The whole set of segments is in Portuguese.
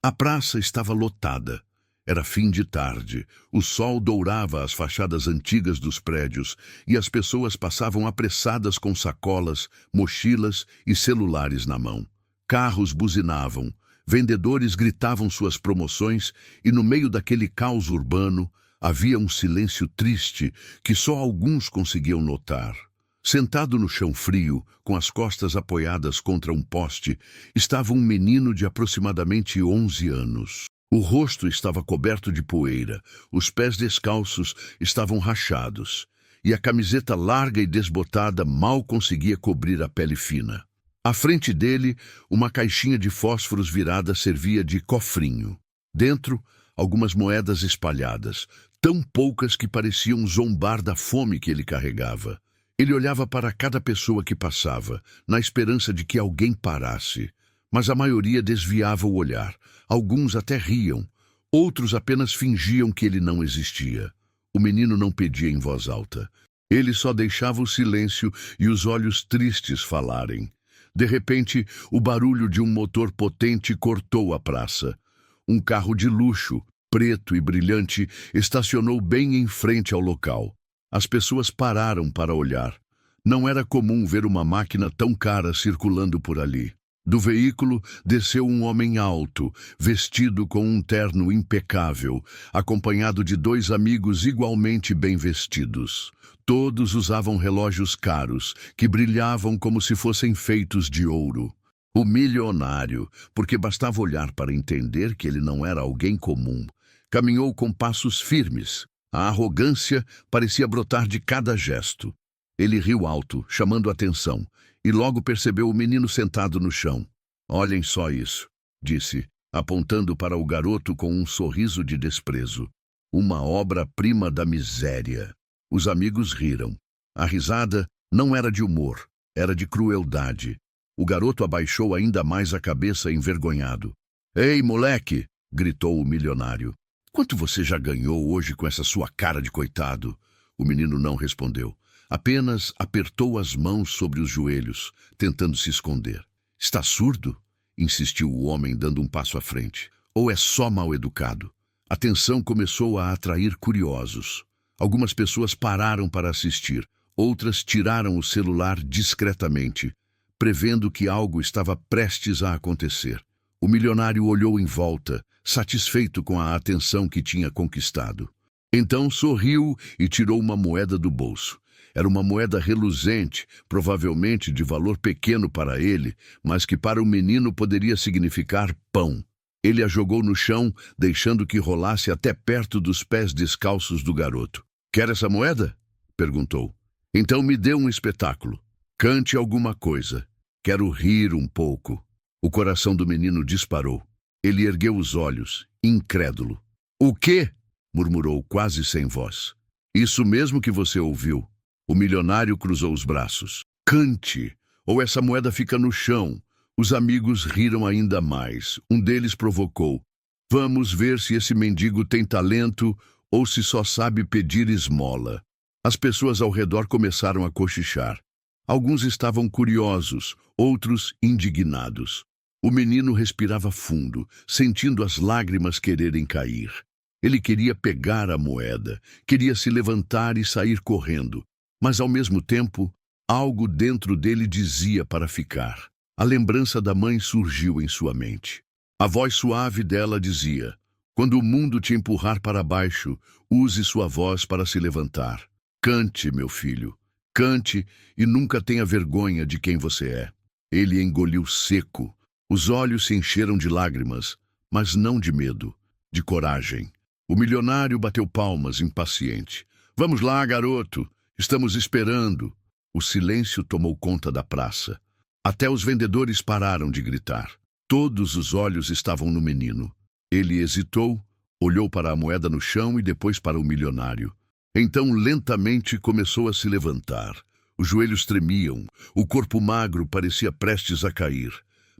A praça estava lotada. Era fim de tarde, o sol dourava as fachadas antigas dos prédios e as pessoas passavam apressadas com sacolas, mochilas e celulares na mão. Carros buzinavam, vendedores gritavam suas promoções e no meio daquele caos urbano havia um silêncio triste que só alguns conseguiam notar. Sentado no chão frio, com as costas apoiadas contra um poste, estava um menino de aproximadamente 11 anos. O rosto estava coberto de poeira, os pés descalços estavam rachados, e a camiseta larga e desbotada mal conseguia cobrir a pele fina. À frente dele, uma caixinha de fósforos virada servia de cofrinho. Dentro, algumas moedas espalhadas, tão poucas que pareciam zombar da fome que ele carregava. Ele olhava para cada pessoa que passava, na esperança de que alguém parasse. Mas a maioria desviava o olhar. Alguns até riam. Outros apenas fingiam que ele não existia. O menino não pedia em voz alta. Ele só deixava o silêncio e os olhos tristes falarem. De repente, o barulho de um motor potente cortou a praça. Um carro de luxo, preto e brilhante, estacionou bem em frente ao local. As pessoas pararam para olhar. Não era comum ver uma máquina tão cara circulando por ali. Do veículo desceu um homem alto, vestido com um terno impecável, acompanhado de 2 amigos igualmente bem vestidos. Todos usavam relógios caros, que brilhavam como se fossem feitos de ouro. O milionário, porque bastava olhar para entender que ele não era alguém comum, caminhou com passos firmes. A arrogância parecia brotar de cada gesto. Ele riu alto, chamando a atenção, e logo percebeu o menino sentado no chão. "Olhem só isso", disse, apontando para o garoto com um sorriso de desprezo. "Uma obra-prima da miséria." Os amigos riram. A risada não era de humor, era de crueldade. O garoto abaixou ainda mais a cabeça, envergonhado. "Ei, moleque!" gritou o milionário. "Quanto você já ganhou hoje com essa sua cara de coitado?" O menino não respondeu. Apenas apertou as mãos sobre os joelhos, tentando se esconder. "Está surdo?" insistiu o homem, dando um passo à frente. "Ou é só mal educado?" A tensão começou a atrair curiosos. Algumas pessoas pararam para assistir, outras tiraram o celular discretamente, prevendo que algo estava prestes a acontecer. O milionário olhou em volta, satisfeito com a atenção que tinha conquistado. Então sorriu e tirou uma moeda do bolso. Era uma moeda reluzente, provavelmente de valor pequeno para ele, mas que para o menino poderia significar pão. Ele a jogou no chão, deixando que rolasse até perto dos pés descalços do garoto. "Quer essa moeda?" perguntou. "Então me dê um espetáculo. Cante alguma coisa. Quero rir um pouco." O coração do menino disparou. Ele ergueu os olhos, incrédulo. "O quê?" murmurou quase sem voz. "Isso mesmo que você ouviu." O milionário cruzou os braços. "Cante, ou essa moeda fica no chão." Os amigos riram ainda mais. Um deles provocou. "Vamos ver se esse mendigo tem talento ou se só sabe pedir esmola." As pessoas ao redor começaram a cochichar. Alguns estavam curiosos, outros indignados. O menino respirava fundo, sentindo as lágrimas quererem cair. Ele queria pegar a moeda, queria se levantar e sair correndo. Mas, ao mesmo tempo, algo dentro dele dizia para ficar. A lembrança da mãe surgiu em sua mente. A voz suave dela dizia: "Quando o mundo te empurrar para baixo, use sua voz para se levantar. Cante, meu filho. Cante e nunca tenha vergonha de quem você é." Ele engoliu seco. Os olhos se encheram de lágrimas, mas não de medo, de coragem. O milionário bateu palmas, impaciente. "Vamos lá, garoto. Estamos esperando." O silêncio tomou conta da praça. Até os vendedores pararam de gritar. Todos os olhos estavam no menino. Ele hesitou, olhou para a moeda no chão e depois para o milionário. Então, lentamente, começou a se levantar. Os joelhos tremiam, o corpo magro parecia prestes a cair.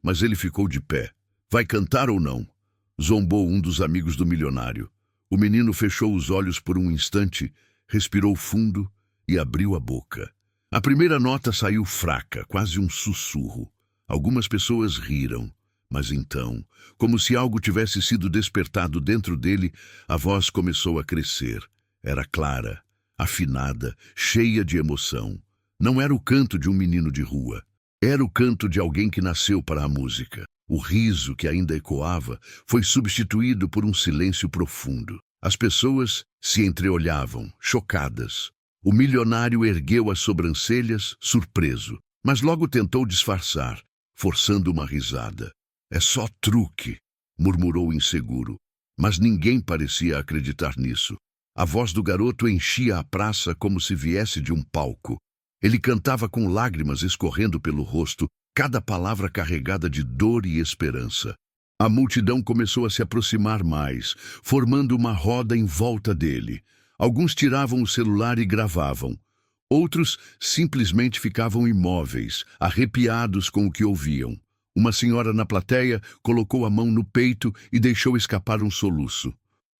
Mas ele ficou de pé. "Vai cantar ou não?" zombou um dos amigos do milionário. O menino fechou os olhos por um instante, respirou fundo e abriu a boca. A primeira nota saiu fraca, quase um sussurro. Algumas pessoas riram, Mas então, como se algo tivesse sido despertado dentro dele, a voz começou a crescer. Era clara, afinada, cheia de emoção. Não era o canto de um menino de rua. Era o canto de alguém que nasceu para a música. O riso que ainda ecoava foi substituído por um silêncio profundo. As pessoas se entreolhavam, chocadas. O milionário ergueu as sobrancelhas, surpreso, mas logo tentou disfarçar, forçando uma risada. É só truque, murmurou inseguro. Mas ninguém parecia acreditar nisso. A voz do garoto enchia a praça como se viesse de um palco. Ele cantava com lágrimas escorrendo pelo rosto, cada palavra carregada de dor e esperança. A multidão começou a se aproximar mais, formando uma roda em volta dele. Alguns tiravam o celular e gravavam. Outros simplesmente ficavam imóveis, arrepiados com o que ouviam. Uma senhora na plateia colocou a mão no peito e deixou escapar um soluço.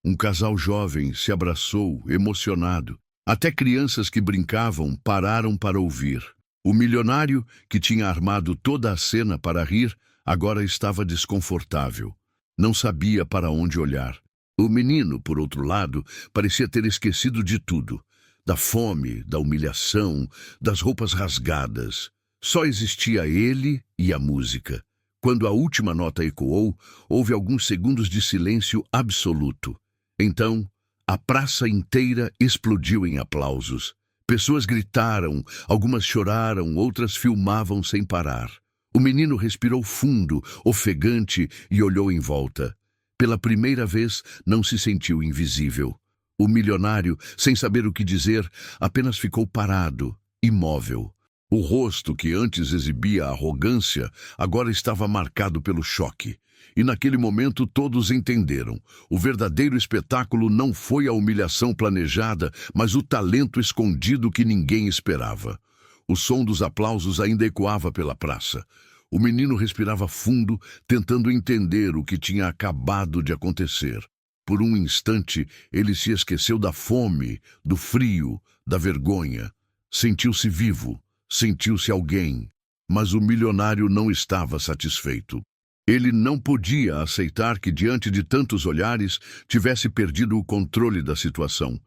Um casal jovem se abraçou, emocionado. Até crianças que brincavam pararam para ouvir. O milionário, que tinha armado toda a cena para rir, agora estava desconfortável. Não sabia para onde olhar. O menino, por outro lado, parecia ter esquecido de tudo. Da fome, da humilhação, das roupas rasgadas. Só existia ele e a música. Quando a última nota ecoou, houve alguns segundos de silêncio absoluto. Então, a praça inteira explodiu em aplausos. Pessoas gritaram, algumas choraram, outras filmavam sem parar. O menino respirou fundo, ofegante, e olhou em volta. Pela primeira vez, não se sentiu invisível. O milionário, sem saber o que dizer, apenas ficou parado, imóvel. O rosto que antes exibia arrogância, agora estava marcado pelo choque. E naquele momento todos entenderam. O verdadeiro espetáculo não foi a humilhação planejada, mas o talento escondido que ninguém esperava. O som dos aplausos ainda ecoava pela praça. O menino respirava fundo, tentando entender o que tinha acabado de acontecer. Por um instante, ele se esqueceu da fome, do frio, da vergonha. Sentiu-se vivo, sentiu-se alguém. Mas o milionário não estava satisfeito. Ele não podia aceitar que, diante de tantos olhares, tivesse perdido o controle da situação.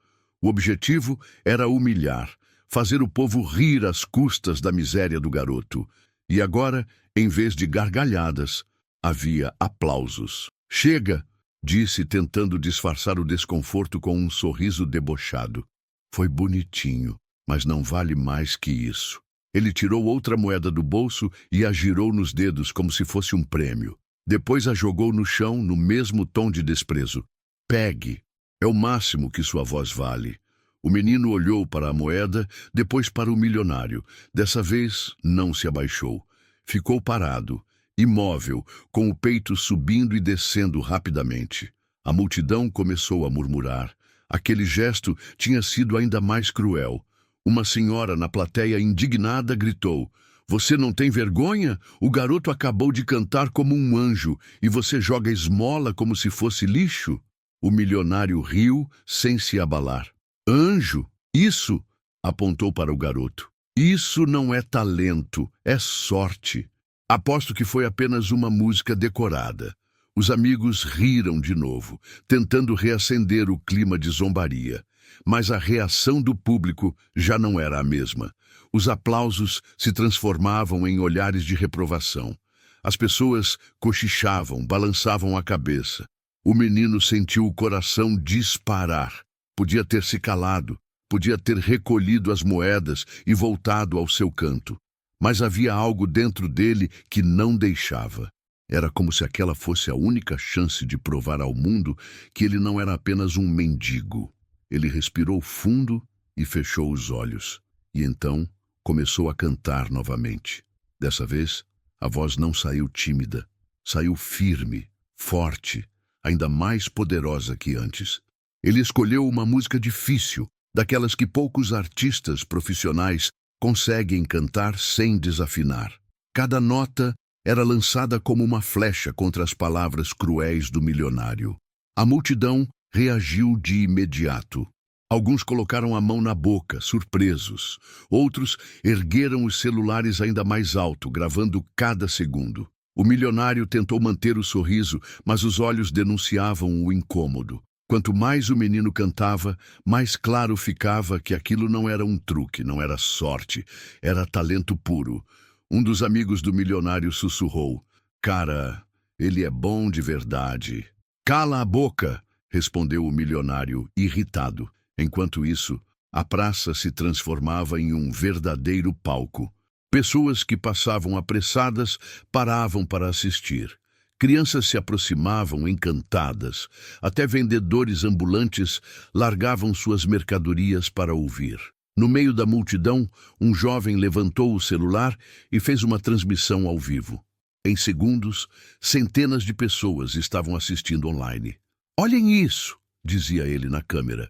O objetivo era humilhar, fazer o povo rir às custas da miséria do garoto. E agora, em vez de gargalhadas, havia aplausos. "Chega!", disse, tentando disfarçar o desconforto com um sorriso debochado. "Foi bonitinho, mas não vale mais que isso." Ele tirou outra moeda do bolso e a girou nos dedos como se fosse um prêmio. Depois a jogou no chão no mesmo tom de desprezo. "Pegue. É o máximo que sua voz vale." O menino olhou para a moeda, depois para o milionário. Dessa vez, não se abaixou. Ficou parado, imóvel, com o peito subindo e descendo rapidamente. A multidão começou a murmurar. Aquele gesto tinha sido ainda mais cruel. Uma senhora na plateia indignada gritou: "Você não tem vergonha? O garoto acabou de cantar como um anjo e você joga esmola como se fosse lixo?" O milionário riu sem se abalar. "Anjo? Isso?", apontou para o garoto. "Isso não é talento, é sorte. Aposto que foi apenas uma música decorada." Os amigos riram de novo, tentando reacender o clima de zombaria. Mas a reação do público já não era a mesma. Os aplausos se transformavam em olhares de reprovação. As pessoas cochichavam, balançavam a cabeça. O menino sentiu o coração disparar. Podia ter se calado, podia ter recolhido as moedas e voltado ao seu canto. Mas havia algo dentro dele que não deixava. Era como se aquela fosse a única chance de provar ao mundo que ele não era apenas um mendigo. Ele respirou fundo e fechou os olhos. E então começou a cantar novamente. Dessa vez, a voz não saiu tímida. Saiu firme, forte, ainda mais poderosa que antes. Ele escolheu uma música difícil, daquelas que poucos artistas profissionais conseguem cantar sem desafinar. Cada nota era lançada como uma flecha contra as palavras cruéis do milionário. A multidão reagiu de imediato. Alguns colocaram a mão na boca, surpresos. Outros ergueram os celulares ainda mais alto, gravando cada segundo. O milionário tentou manter o sorriso, mas os olhos denunciavam o incômodo. Quanto mais o menino cantava, mais claro ficava que aquilo não era um truque, não era sorte, era talento puro. Um dos amigos do milionário sussurrou: "Cara, ele é bom de verdade." "Cala a boca!" respondeu o milionário, irritado. Enquanto isso, a praça se transformava em um verdadeiro palco. Pessoas que passavam apressadas paravam para assistir. Crianças se aproximavam encantadas. Até vendedores ambulantes largavam suas mercadorias para ouvir. No meio da multidão, um jovem levantou o celular e fez uma transmissão ao vivo. Em segundos, centenas de pessoas estavam assistindo online. "Olhem isso!" dizia ele na câmera.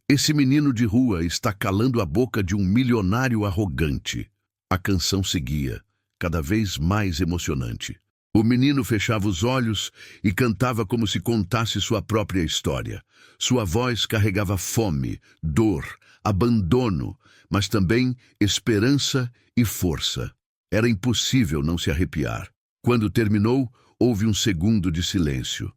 "Esse menino de rua está calando a boca de um milionário arrogante." A canção seguia, cada vez mais emocionante. O menino fechava os olhos e cantava como se contasse sua própria história. Sua voz carregava fome, dor, abandono, mas também esperança e força. Era impossível não se arrepiar. Quando terminou, houve um segundo de silêncio.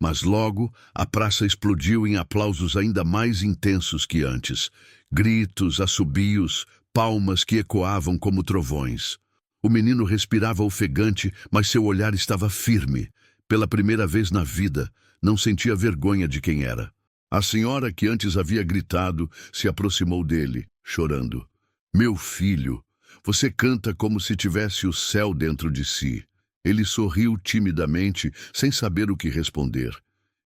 Mas logo, a praça explodiu em aplausos ainda mais intensos que antes. Gritos, assobios, palmas que ecoavam como trovões. O menino respirava ofegante, mas seu olhar estava firme. Pela primeira vez na vida, não sentia vergonha de quem era. A senhora que antes havia gritado se aproximou dele, chorando. "Meu filho, você canta como se tivesse o céu dentro de si." Ele sorriu timidamente, sem saber o que responder.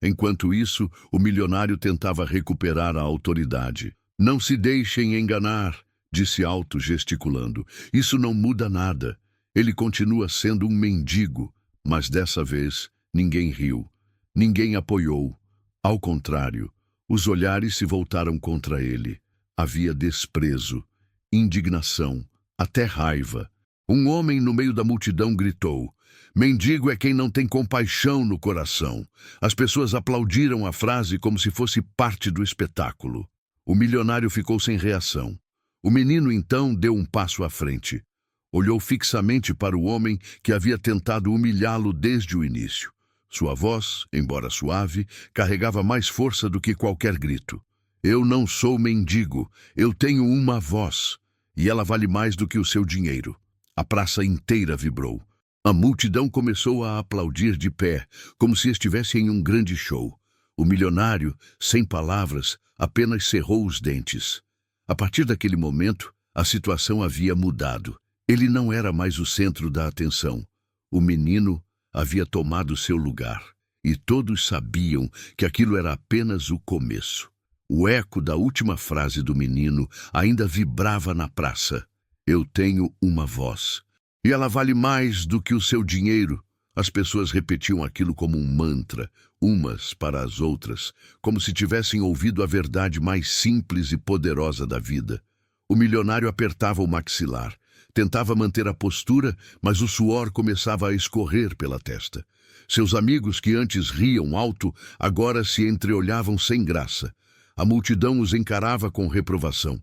Enquanto isso, o milionário tentava recuperar a autoridade. "Não se deixem enganar", disse alto, gesticulando. "Isso não muda nada. Ele continua sendo um mendigo." Mas dessa vez, ninguém riu. Ninguém apoiou. Ao contrário, os olhares se voltaram contra ele. Havia desprezo, indignação, até raiva. Um homem no meio da multidão gritou: "Mendigo é quem não tem compaixão no coração." As pessoas aplaudiram a frase como se fosse parte do espetáculo. O milionário ficou sem reação. O menino então deu um passo à frente. Olhou fixamente para o homem que havia tentado humilhá-lo desde o início. Sua voz, embora suave, carregava mais força do que qualquer grito. "Eu não sou mendigo, eu tenho uma voz, e ela vale mais do que o seu dinheiro." A praça inteira vibrou. A multidão começou a aplaudir de pé, como se estivesse em um grande show. O milionário, sem palavras, apenas cerrou os dentes. A partir daquele momento, a situação havia mudado. Ele não era mais o centro da atenção. O menino havia tomado seu lugar, e todos sabiam que aquilo era apenas o começo. O eco da última frase do menino ainda vibrava na praça. "Eu tenho uma voz, e ela vale mais do que o seu dinheiro." As pessoas repetiam aquilo como um mantra, umas para as outras, como se tivessem ouvido a verdade mais simples e poderosa da vida. O milionário apertava o maxilar. Tentava manter a postura, mas o suor começava a escorrer pela testa. Seus amigos, que antes riam alto, agora se entreolhavam sem graça. A multidão os encarava com reprovação.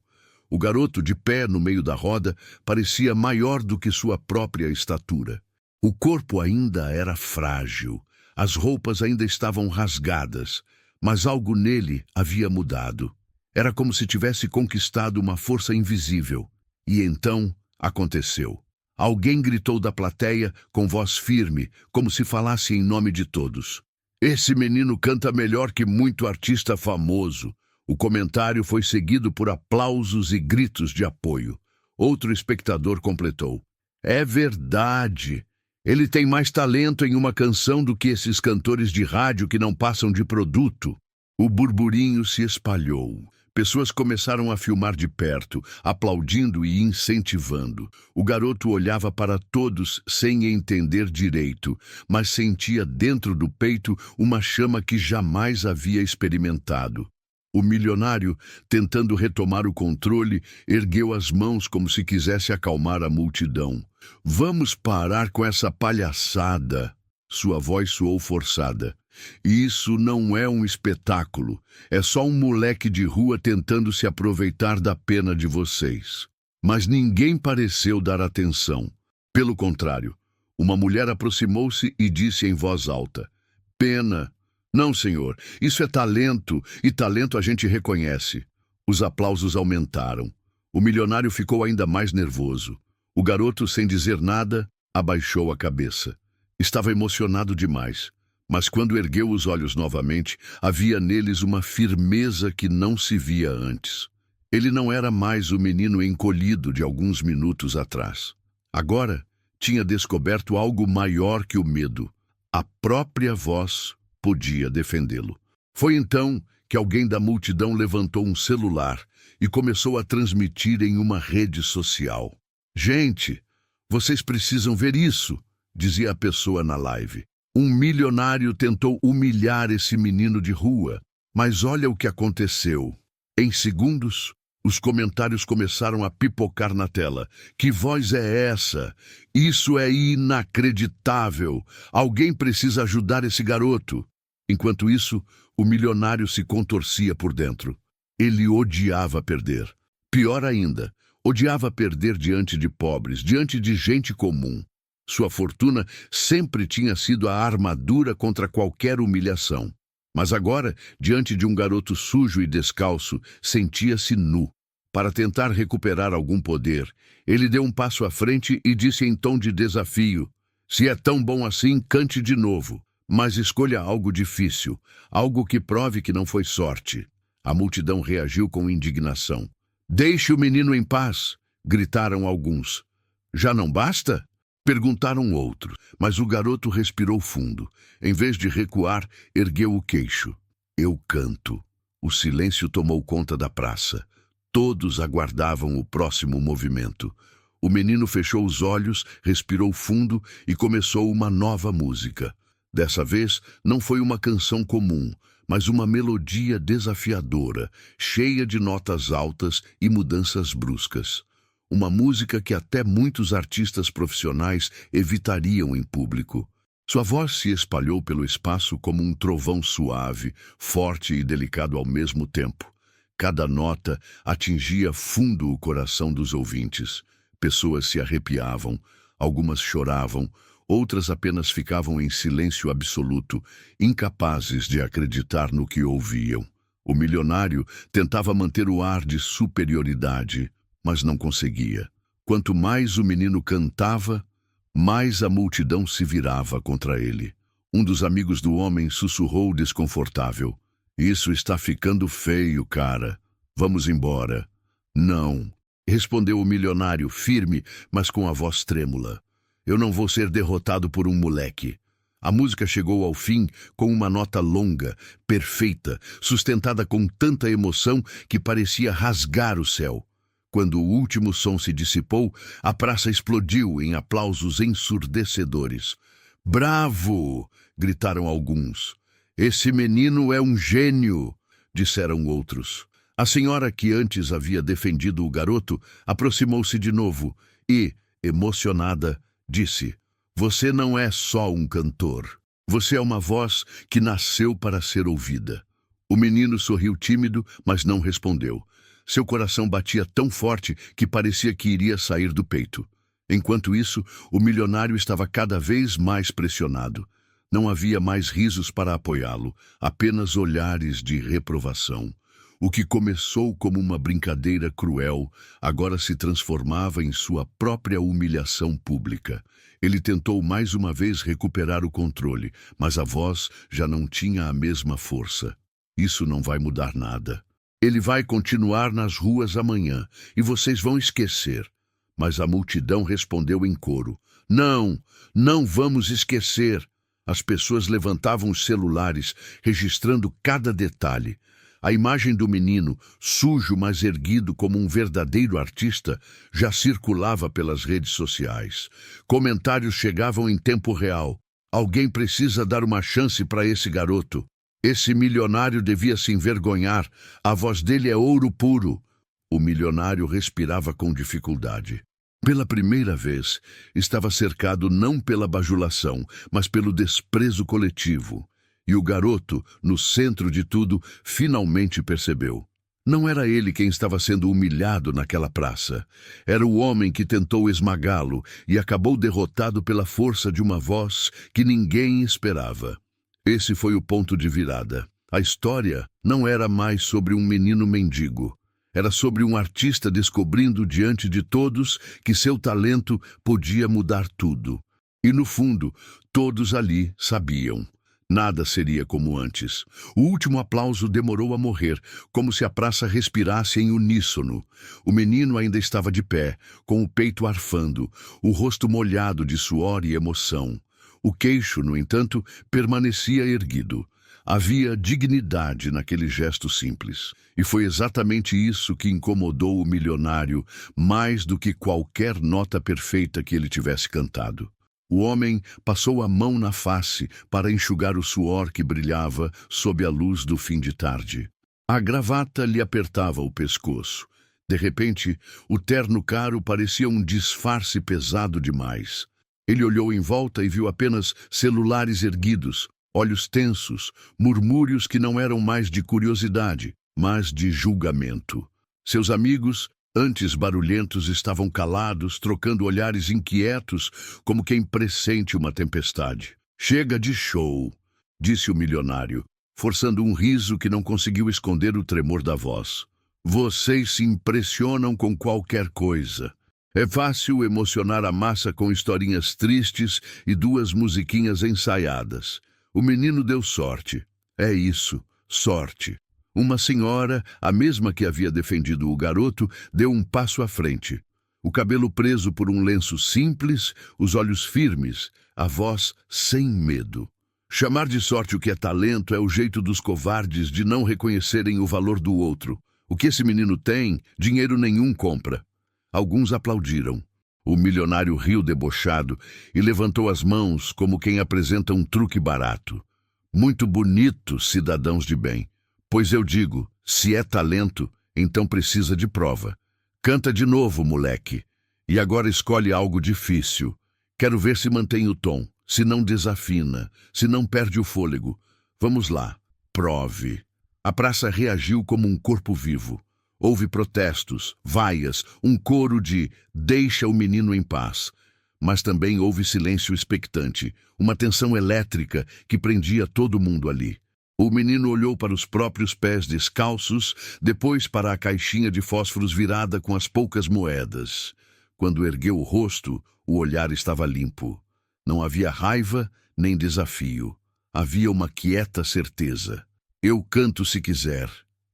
O garoto, de pé no meio da roda, parecia maior do que sua própria estatura. O corpo ainda era frágil, as roupas ainda estavam rasgadas, mas algo nele havia mudado. Era como se tivesse conquistado uma força invisível. E então aconteceu. Alguém gritou da plateia com voz firme, como se falasse em nome de todos: "Esse menino canta melhor que muito artista famoso." O comentário foi seguido por aplausos e gritos de apoio. Outro espectador completou: "É verdade. Ele tem mais talento em uma canção do que esses cantores de rádio que não passam de produto." O burburinho se espalhou. Pessoas começaram a filmar de perto, aplaudindo e incentivando. O garoto olhava para todos sem entender direito, mas sentia dentro do peito uma chama que jamais havia experimentado. O milionário, tentando retomar o controle, ergueu as mãos como se quisesse acalmar a multidão. "Vamos parar com essa palhaçada." Sua voz soou forçada. "Isso não é um espetáculo. É só um moleque de rua tentando se aproveitar da pena de vocês." Mas ninguém pareceu dar atenção. Pelo contrário, Uma mulher aproximou-se e disse em voz alta: Pena. Não, senhor, isso é talento, e talento a gente reconhece. Os aplausos aumentaram. O milionário ficou ainda mais nervoso. O garoto, sem dizer nada, abaixou a cabeça. Estava emocionado demais, mas quando ergueu os olhos novamente, havia neles uma firmeza que não se via antes. Ele não era mais o menino encolhido de alguns minutos atrás. Agora, tinha descoberto algo maior que o medo. A própria voz podia defendê-lo. Foi então que alguém da multidão levantou um celular e começou a transmitir em uma rede social. Gente, vocês precisam ver isso, dizia a pessoa na live. Um milionário tentou humilhar esse menino de rua, mas olha o que aconteceu. Em segundos, os comentários começaram a pipocar na tela. Que voz é essa? Isso é inacreditável. Alguém precisa ajudar esse garoto. Enquanto isso, o milionário se contorcia por dentro. Ele odiava perder. Pior ainda, odiava perder diante de pobres, diante de gente comum. Sua fortuna sempre tinha sido a armadura contra qualquer humilhação. Mas agora, diante de um garoto sujo e descalço, sentia-se nu. Para tentar recuperar algum poder, ele deu um passo à frente e disse em tom de desafio: Se é tão bom assim, cante de novo. Mas escolha algo difícil, algo que prove que não foi sorte. A multidão reagiu com indignação. Deixe o menino em paz, gritaram alguns. Já não basta? Perguntaram outros, mas o garoto respirou fundo. Em vez de recuar, ergueu o queixo. Eu canto. O silêncio tomou conta da praça. Todos aguardavam o próximo movimento. O menino fechou os olhos, respirou fundo e começou uma nova música. Dessa vez, não foi uma canção comum, mas uma melodia desafiadora, cheia de notas altas e mudanças bruscas. Uma música que até muitos artistas profissionais evitariam em público. Sua voz se espalhou pelo espaço como um trovão suave, forte e delicado ao mesmo tempo. Cada nota atingia fundo o coração dos ouvintes. Pessoas se arrepiavam, algumas choravam, outras apenas ficavam em silêncio absoluto, incapazes de acreditar no que ouviam. O milionário tentava manter o ar de superioridade, mas não conseguia. Quanto mais o menino cantava, mais a multidão se virava contra ele. Um dos amigos do homem sussurrou desconfortável: Isso está ficando feio, cara. Vamos embora. Não, respondeu o milionário, firme, mas com a voz trêmula. Eu não vou ser derrotado por um moleque. A música chegou ao fim com uma nota longa, perfeita, sustentada com tanta emoção que parecia rasgar o céu. Quando o último som se dissipou, a praça explodiu em aplausos ensurdecedores. Bravo! Gritaram alguns. Esse menino é um gênio! Disseram outros. A senhora que antes havia defendido o garoto aproximou-se de novo e, emocionada, disse: Você não é só um cantor. Você é uma voz que nasceu para ser ouvida. O menino sorriu tímido, mas não respondeu. Seu coração batia tão forte que parecia que iria sair do peito. Enquanto isso, o milionário estava cada vez mais pressionado. Não havia mais risos para apoiá-lo, apenas olhares de reprovação. O que começou como uma brincadeira cruel, agora se transformava em sua própria humilhação pública. Ele tentou mais uma vez recuperar o controle, mas a voz já não tinha a mesma força. Isso não vai mudar nada. Ele vai continuar nas ruas amanhã, e vocês vão esquecer. Mas a multidão respondeu em coro: Não, não vamos esquecer. As pessoas levantavam os celulares, registrando cada detalhe. A imagem do menino, sujo mas erguido como um verdadeiro artista, já circulava pelas redes sociais. Comentários chegavam em tempo real. Alguém precisa dar uma chance para esse garoto. Esse milionário devia se envergonhar. A voz dele é ouro puro. O milionário respirava com dificuldade. Pela primeira vez, estava cercado não pela bajulação, mas pelo desprezo coletivo. E o garoto, no centro de tudo, finalmente percebeu: Não era ele quem estava sendo humilhado naquela praça. Era o homem que tentou esmagá-lo e acabou derrotado pela força de uma voz que ninguém esperava. Esse foi o ponto de virada. A história não era mais sobre um menino mendigo. Era sobre um artista descobrindo diante de todos que seu talento podia mudar tudo. E no fundo, todos ali sabiam. Nada seria como antes. O último aplauso demorou a morrer, como se a praça respirasse em uníssono. O menino ainda estava de pé, com o peito arfando, o rosto molhado de suor e emoção. O queixo, no entanto, permanecia erguido. Havia dignidade naquele gesto simples. E foi exatamente isso que incomodou o milionário, mais do que qualquer nota perfeita que ele tivesse cantado. O homem passou a mão na face para enxugar o suor que brilhava sob a luz do fim de tarde. A gravata lhe apertava o pescoço. De repente, o terno caro parecia um disfarce pesado demais. Ele olhou em volta e viu apenas celulares erguidos, olhos tensos, murmúrios que não eram mais de curiosidade, mas de julgamento. Seus amigos, antes barulhentos, estavam calados, trocando olhares inquietos, como quem pressente uma tempestade. "Chega de show", disse o milionário, forçando um riso que não conseguiu esconder o tremor da voz. "Vocês se impressionam com qualquer coisa. É fácil emocionar a massa com historinhas tristes e duas musiquinhas ensaiadas. O menino deu sorte. É isso, sorte." Uma senhora, a mesma que havia defendido o garoto, deu um passo à frente. O cabelo preso por um lenço simples, os olhos firmes, a voz sem medo. Chamar de sorte o que é talento é o jeito dos covardes de não reconhecerem o valor do outro. O que esse menino tem, dinheiro nenhum compra. Alguns aplaudiram. O milionário riu debochado e levantou as mãos como quem apresenta um truque barato. "Muito bonito, cidadãos de bem. Pois eu digo, se é talento, então precisa de prova. Canta de novo, moleque. E agora escolhe algo difícil. Quero ver se mantém o tom, se não desafina, se não perde o fôlego. Vamos lá, prove." A praça reagiu como um corpo vivo. Houve protestos, vaias, um coro de "deixa o menino em paz." Mas também houve silêncio expectante, uma tensão elétrica que prendia todo mundo ali. O menino olhou para os próprios pés descalços, depois para a caixinha de fósforos virada com as poucas moedas. Quando ergueu o rosto, o olhar estava limpo. Não havia raiva nem desafio. Havia uma quieta certeza. "Eu canto se quiser",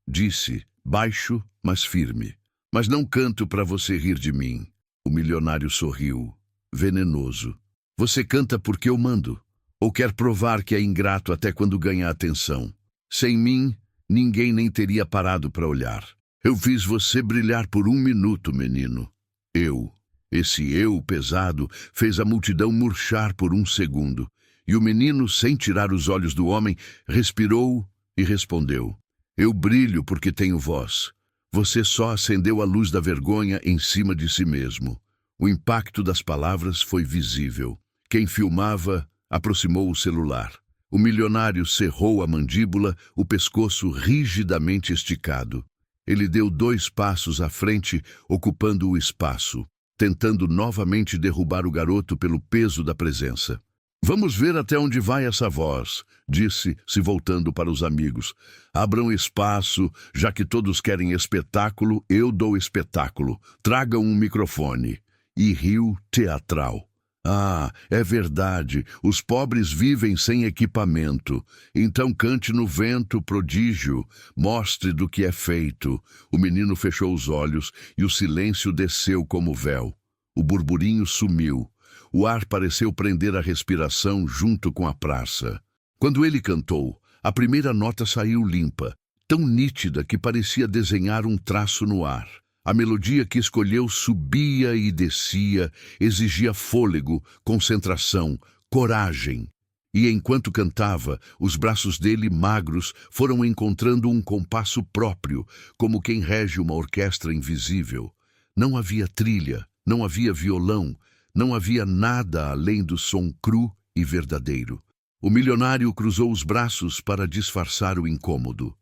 disse, baixo, mas firme. "Mas não canto para você rir de mim." O milionário sorriu, venenoso. "Você canta porque eu mando. Ou quer provar que é ingrato até quando ganha atenção? Sem mim, ninguém nem teria parado para olhar. Eu fiz você brilhar por 1 minuto, menino. Eu." Esse "eu" pesado fez a multidão murchar por 1 segundo. E o menino, sem tirar os olhos do homem, respirou e respondeu: "Eu brilho porque tenho voz. Você só acendeu a luz da vergonha em cima de si mesmo." O impacto das palavras foi visível. Quem filmava aproximou o celular. O milionário cerrou a mandíbula, o pescoço rigidamente esticado. Ele deu 2 passos à frente, ocupando o espaço, tentando novamente derrubar o garoto pelo peso da presença. "Vamos ver até onde vai essa voz", disse, se voltando para os amigos. "Abram espaço, já que todos querem espetáculo, eu dou espetáculo. Tragam um microfone." E riu teatral. "Ah, é verdade, os pobres vivem sem equipamento. Então cante no vento, prodígio, mostre do que é feito." O menino fechou os olhos e o silêncio desceu como véu. O burburinho sumiu. O ar pareceu prender a respiração junto com a praça. Quando ele cantou, a primeira nota saiu limpa, tão nítida que parecia desenhar um traço no ar. A melodia que escolheu subia e descia, exigia fôlego, concentração, coragem. E enquanto cantava, os braços dele, magros, foram encontrando um compasso próprio, como quem rege uma orquestra invisível. Não havia trilha, não havia violão, não havia nada além do som cru e verdadeiro. O milionário cruzou os braços para disfarçar o incômodo.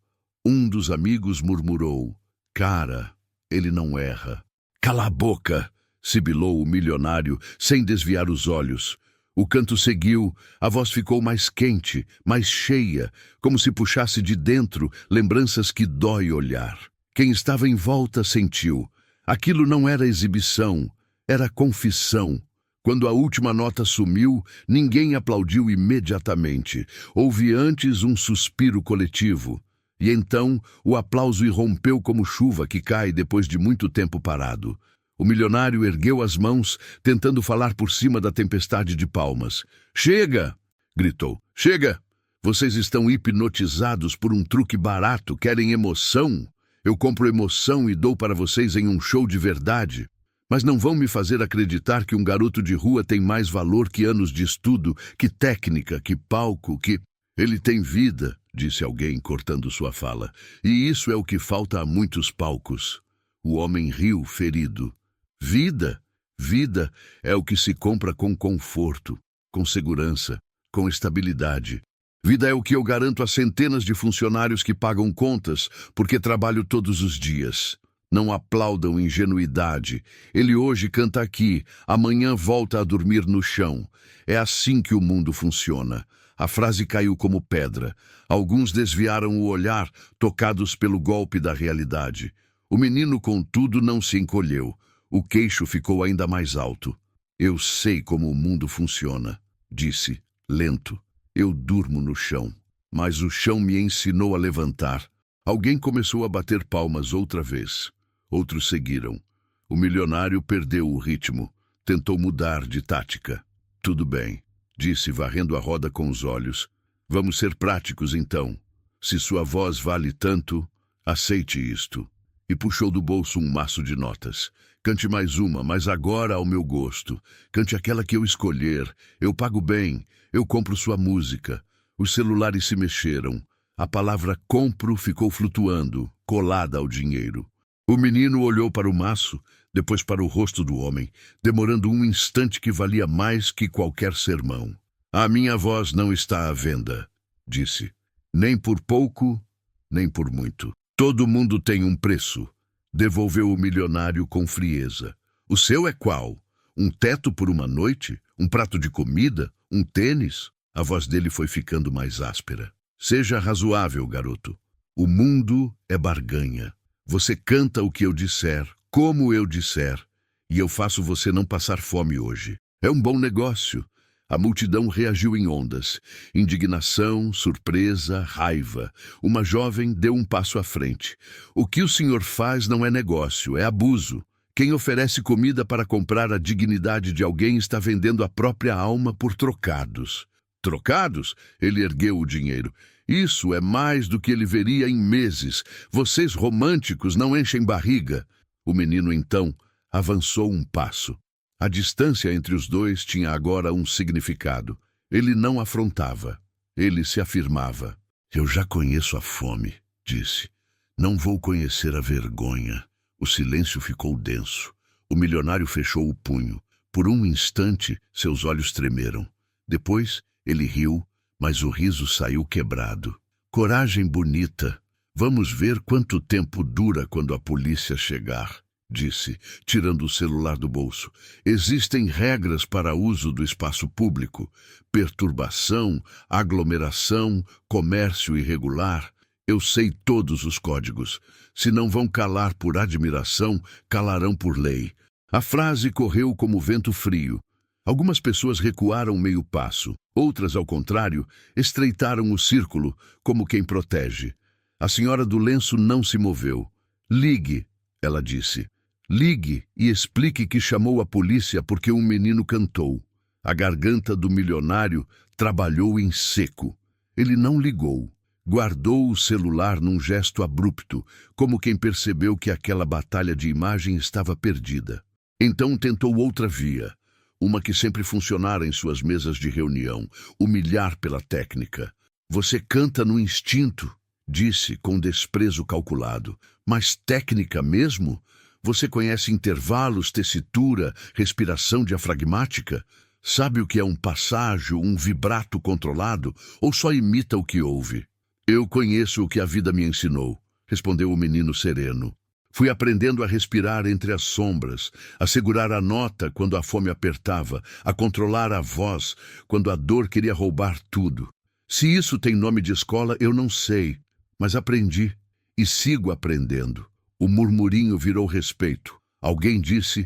Um dos amigos murmurou: "Cara, ele não erra." "Cala a boca!" sibilou o milionário, sem desviar os olhos. O canto seguiu, a voz ficou mais quente, mais cheia, como se puxasse de dentro lembranças que dói olhar. Quem estava em volta sentiu. Aquilo não era exibição, era confissão. Quando a última nota sumiu, ninguém aplaudiu imediatamente. Houve antes um suspiro coletivo. E então o aplauso irrompeu como chuva que cai depois de muito tempo parado. O milionário ergueu as mãos, tentando falar por cima da tempestade de palmas. "Chega!" gritou. "Chega! Vocês estão hipnotizados por um truque barato, querem emoção? Eu compro emoção e dou para vocês em um show de verdade. Mas não vão me fazer acreditar que um garoto de rua tem mais valor que anos de estudo, que técnica, que palco, que... Ele tem vida", disse alguém, cortando sua fala. "E isso é o que falta a muitos palcos." O homem riu, ferido. Vida? Vida é o que se compra com conforto, com segurança, com estabilidade. Vida é o que eu garanto a centenas de funcionários que pagam contas porque trabalho todos os dias. Não aplaudam ingenuidade. Ele hoje canta aqui, amanhã volta a dormir no chão. É assim que o mundo funciona. A frase caiu como pedra. Alguns desviaram o olhar, tocados pelo golpe da realidade. O menino, contudo, não se encolheu. O queixo ficou ainda mais alto. "Eu sei como o mundo funciona", disse, lento. "Eu durmo no chão, mas o chão me ensinou a levantar." Alguém começou a bater palmas outra vez. Outros seguiram. O milionário perdeu o ritmo. Tentou mudar de tática. "Tudo bem", disse, varrendo a roda com os olhos. "Vamos ser práticos, então. Se sua voz vale tanto, aceite isto." E puxou do bolso um maço de notas. "Cante mais uma, mas agora ao meu gosto. Cante aquela que eu escolher. Eu pago bem. Eu compro sua música." Os celulares se mexeram. A palavra "compro" ficou flutuando, colada ao dinheiro. O menino olhou para o maço, depois para o rosto do homem, demorando um instante que valia mais que qualquer sermão. "A minha voz não está à venda", disse. "Nem por pouco, nem por muito. Todo mundo tem um preço", devolveu o milionário com frieza. "O seu é qual? Um teto por uma noite? Um prato de comida? Um tênis?" A voz dele foi ficando mais áspera. "Seja razoável, garoto. O mundo é barganha. Você canta o que eu disser, como eu disser, e eu faço você não passar fome hoje. É um bom negócio." A multidão reagiu em ondas. Indignação, surpresa, raiva. Uma jovem deu um passo à frente. "O que o senhor faz não é negócio, é abuso. Quem oferece comida para comprar a dignidade de alguém está vendendo a própria alma por trocados." "Trocados?" Ele ergueu o dinheiro. "Isso é mais do que ele veria em meses. Vocês românticos não enchem barriga." O menino, então, avançou um passo. A distância entre os dois tinha agora um significado. Ele não afrontava. Ele se afirmava. "Eu já conheço a fome", disse. "Não vou conhecer a vergonha." O silêncio ficou denso. O milionário fechou o punho. Por um instante, seus olhos tremeram. Depois, ele riu, mas o riso saiu quebrado. "Coragem bonita. Vamos ver quanto tempo dura quando a polícia chegar", disse, tirando o celular do bolso. "Existem regras para uso do espaço público. Perturbação, aglomeração, comércio irregular. Eu sei todos os códigos. Se não vão calar por admiração, calarão por lei." A frase correu como vento frio. Algumas pessoas recuaram meio passo. Outras, ao contrário, estreitaram o círculo, como quem protege. A senhora do lenço não se moveu. "Ligue", ela disse. "Ligue e explique que chamou a polícia porque um menino cantou." A garganta do milionário trabalhou em seco. Ele não ligou. Guardou o celular num gesto abrupto, como quem percebeu que aquela batalha de imagem estava perdida. Então tentou outra via, uma que sempre funcionara em suas mesas de reunião, humilhar pela técnica. "Você canta no instinto", disse com desprezo calculado. "Mas técnica mesmo? Você conhece intervalos, tessitura, respiração diafragmática? Sabe o que é um passágio, um vibrato controlado, ou só imita o que ouve?" Eu conheço o que a vida me ensinou, respondeu o menino sereno. Fui aprendendo a respirar entre as sombras, a segurar a nota quando a fome apertava, a controlar a voz quando a dor queria roubar tudo. Se isso tem nome de escola, eu não sei, mas aprendi e sigo aprendendo. O murmurinho virou respeito. Alguém disse,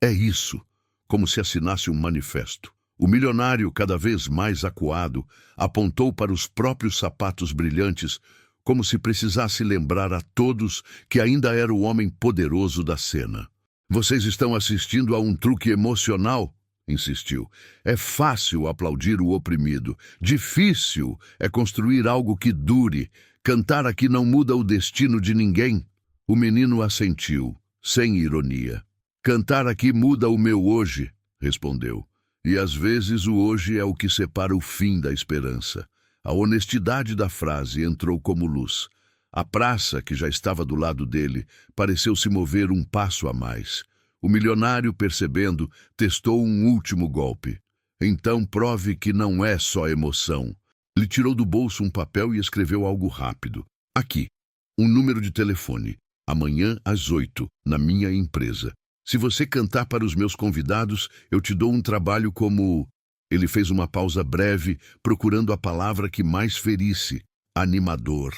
é isso, como se assinasse um manifesto. O milionário, cada vez mais acuado, apontou para os próprios sapatos brilhantes, como se precisasse lembrar a todos que ainda era o homem poderoso da cena. Vocês estão assistindo a um truque emocional? Insistiu. É fácil aplaudir o oprimido. Difícil é construir algo que dure. Cantar aqui não muda o destino de ninguém. O menino assentiu, sem ironia. Cantar aqui muda o meu hoje, respondeu. E às vezes o hoje é o que separa o fim da esperança. A honestidade da frase entrou como luz. A praça, que já estava do lado dele, pareceu se mover um passo a mais. O milionário, percebendo, testou um último golpe. Então prove que não é só emoção. Ele tirou do bolso um papel e escreveu algo rápido. Aqui, um número de telefone. Amanhã às 8, na minha empresa. Se você cantar para os meus convidados, eu te dou um trabalho como... Ele fez uma pausa breve, procurando a palavra que mais ferisse. Animador.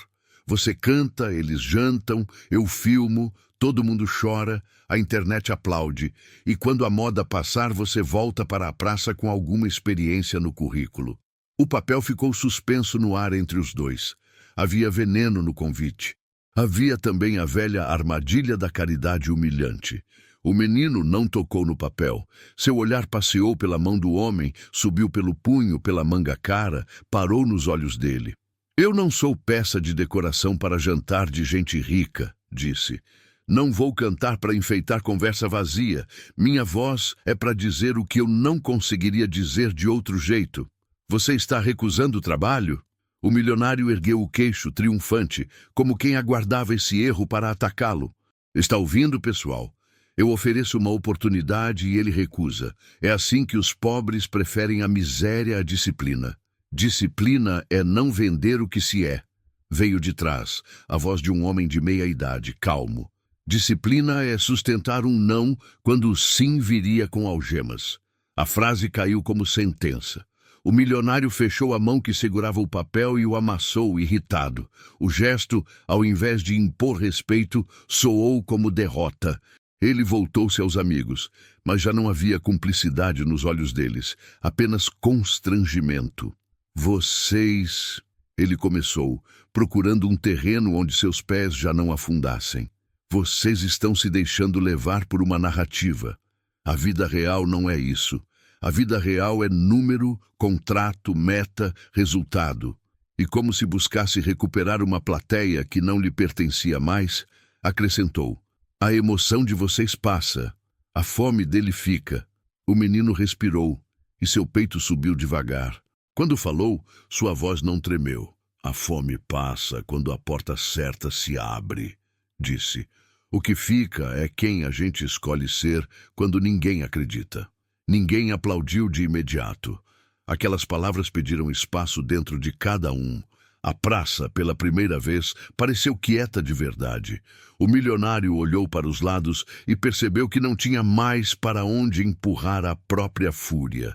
Você canta, eles jantam, eu filmo, todo mundo chora, a internet aplaude. E quando a moda passar, você volta para a praça com alguma experiência no currículo. O papel ficou suspenso no ar entre os dois. Havia veneno no convite. Havia também a velha armadilha da caridade humilhante. O menino não tocou no papel. Seu olhar passeou pela mão do homem, subiu pelo punho, pela manga cara, parou nos olhos dele. Eu não sou peça de decoração para jantar de gente rica, disse. Não vou cantar para enfeitar conversa vazia. Minha voz é para dizer o que eu não conseguiria dizer de outro jeito. Você está recusando o trabalho? O milionário ergueu o queixo triunfante, como quem aguardava esse erro para atacá-lo. Está ouvindo, pessoal? Eu ofereço uma oportunidade e ele recusa. É assim que os pobres preferem a miséria à disciplina. Disciplina é não vender o que se é. Veio de trás, a voz de um homem de meia idade, calmo. Disciplina é sustentar um não quando o sim viria com algemas. A frase caiu como sentença. O milionário fechou a mão que segurava o papel e o amassou, irritado. O gesto, ao invés de impor respeito, soou como derrota. Ele voltou-se aos amigos, mas já não havia cumplicidade nos olhos deles, apenas constrangimento. Vocês... Ele começou, procurando um terreno onde seus pés já não afundassem. Vocês estão se deixando levar por uma narrativa. A vida real não é isso. A vida real é número, contrato, meta, resultado. E como se buscasse recuperar uma plateia que não lhe pertencia mais, acrescentou. A emoção de vocês passa, a fome dele fica. O menino respirou e seu peito subiu devagar. Quando falou, sua voz não tremeu. A fome passa quando a porta certa se abre, disse. O que fica é quem a gente escolhe ser quando ninguém acredita. Ninguém aplaudiu de imediato. Aquelas palavras pediram espaço dentro de cada um. A praça, pela primeira vez, pareceu quieta de verdade. O milionário olhou para os lados e percebeu que não tinha mais para onde empurrar a própria fúria.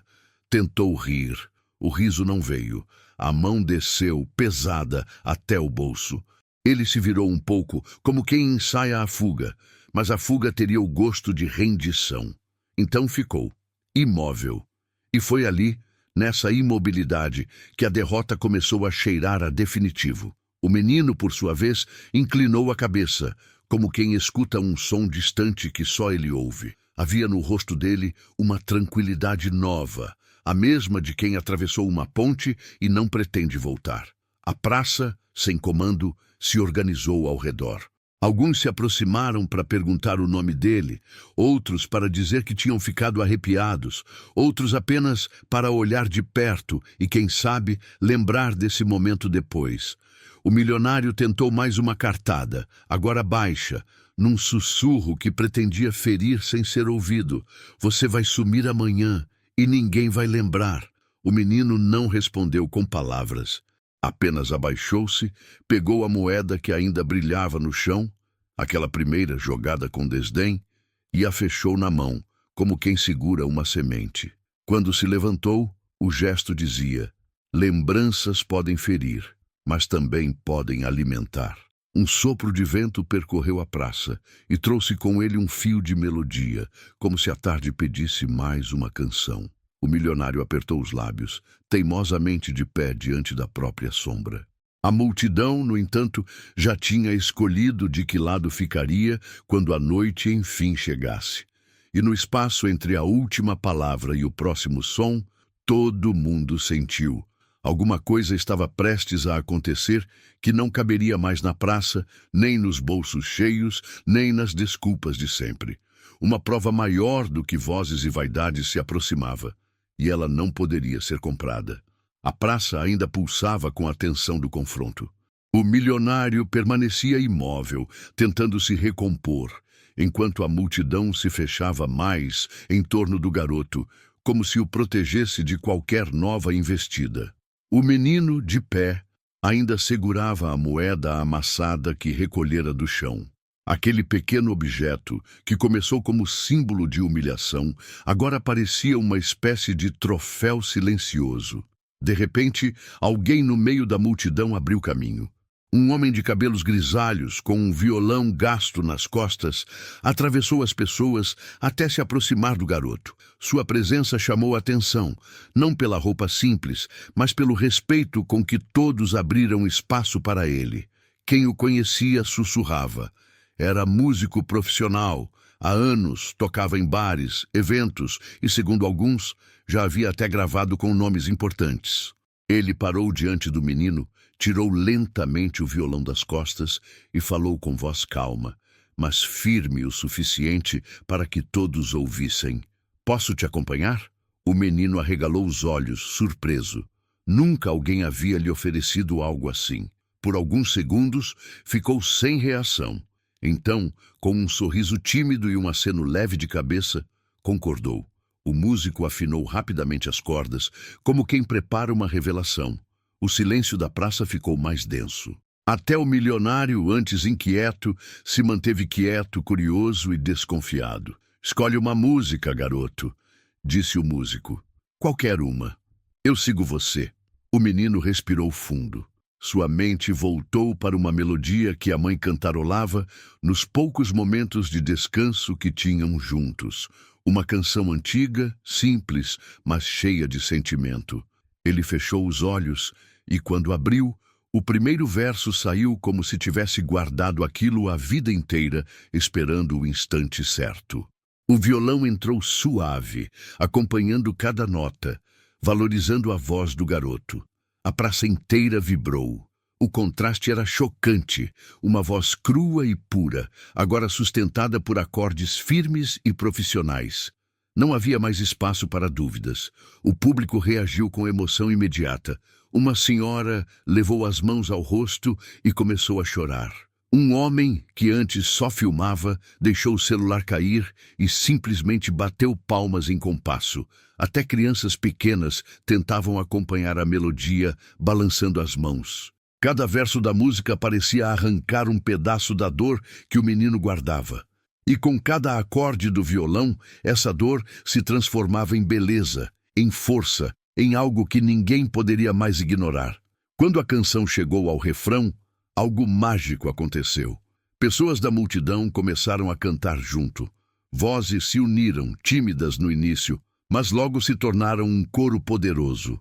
Tentou rir. O riso não veio. A mão desceu, pesada, até o bolso. Ele se virou um pouco, como quem ensaia a fuga, mas a fuga teria o gosto de rendição. Então ficou, imóvel. E foi ali, nessa imobilidade, que a derrota começou a cheirar a definitivo. O menino, por sua vez, inclinou a cabeça, como quem escuta um som distante que só ele ouve. Havia no rosto dele uma tranquilidade nova, a mesma de quem atravessou uma ponte e não pretende voltar. A praça, sem comando, se organizou ao redor. Alguns se aproximaram para perguntar o nome dele, outros para dizer que tinham ficado arrepiados, outros apenas para olhar de perto e, quem sabe, lembrar desse momento depois. O milionário tentou mais uma cartada, agora baixa, num sussurro que pretendia ferir sem ser ouvido. Você vai sumir amanhã e ninguém vai lembrar. O menino não respondeu com palavras. Apenas abaixou-se, pegou a moeda que ainda brilhava no chão, aquela primeira jogada com desdém, e a fechou na mão, como quem segura uma semente. Quando se levantou, o gesto dizia: lembranças podem ferir, mas também podem alimentar. Um sopro de vento percorreu a praça e trouxe com ele um fio de melodia, como se a tarde pedisse mais uma canção. O milionário apertou os lábios, teimosamente de pé diante da própria sombra. A multidão, no entanto, já tinha escolhido de que lado ficaria quando a noite enfim chegasse. E no espaço entre a última palavra e o próximo som, todo mundo sentiu. Alguma coisa estava prestes a acontecer que não caberia mais na praça, nem nos bolsos cheios, nem nas desculpas de sempre. Uma prova maior do que vozes e vaidades se aproximava, e ela não poderia ser comprada. A praça ainda pulsava com a tensão do confronto. O milionário permanecia imóvel, tentando se recompor, enquanto a multidão se fechava mais em torno do garoto, como se o protegesse de qualquer nova investida. O menino, de pé, ainda segurava a moeda amassada que recolhera do chão. Aquele pequeno objeto, que começou como símbolo de humilhação, agora parecia uma espécie de troféu silencioso. De repente, alguém no meio da multidão abriu caminho. Um homem de cabelos grisalhos, com um violão gasto nas costas, atravessou as pessoas até se aproximar do garoto. Sua presença chamou a atenção, não pela roupa simples, mas pelo respeito com que todos abriram espaço para ele. Quem o conhecia sussurrava. Era músico profissional. Há anos tocava em bares, eventos e, segundo alguns, já havia até gravado com nomes importantes. Ele parou diante do menino, tirou lentamente o violão das costas e falou com voz calma, mas firme o suficiente para que todos ouvissem. Posso te acompanhar? O menino arregalou os olhos, surpreso. Nunca alguém havia lhe oferecido algo assim. Por alguns segundos, ficou sem reação. Então, com um sorriso tímido e um aceno leve de cabeça, concordou. O músico afinou rapidamente as cordas, como quem prepara uma revelação. O silêncio da praça ficou mais denso. Até o milionário, antes inquieto, se manteve quieto, curioso e desconfiado. Escolhe uma música, garoto, disse o músico. Qualquer uma. Eu sigo você. O menino respirou fundo. Sua mente voltou para uma melodia que a mãe cantarolava nos poucos momentos de descanso que tinham juntos. Uma canção antiga, simples, mas cheia de sentimento. Ele fechou os olhos e, quando abriu, o primeiro verso saiu como se tivesse guardado aquilo a vida inteira, esperando o instante certo. O violão entrou suave, acompanhando cada nota, valorizando a voz do garoto. A praça inteira vibrou. O contraste era chocante, uma voz crua e pura, agora sustentada por acordes firmes e profissionais. Não havia mais espaço para dúvidas. O público reagiu com emoção imediata. Uma senhora levou as mãos ao rosto e começou a chorar. Um homem, que antes só filmava, deixou o celular cair e simplesmente bateu palmas em compasso. Até crianças pequenas tentavam acompanhar a melodia, balançando as mãos. Cada verso da música parecia arrancar um pedaço da dor que o menino guardava. E com cada acorde do violão, essa dor se transformava em beleza, em força, em algo que ninguém poderia mais ignorar. Quando a canção chegou ao refrão, algo mágico aconteceu. Pessoas da multidão começaram a cantar junto. Vozes se uniram, tímidas no início, mas logo se tornaram um coro poderoso.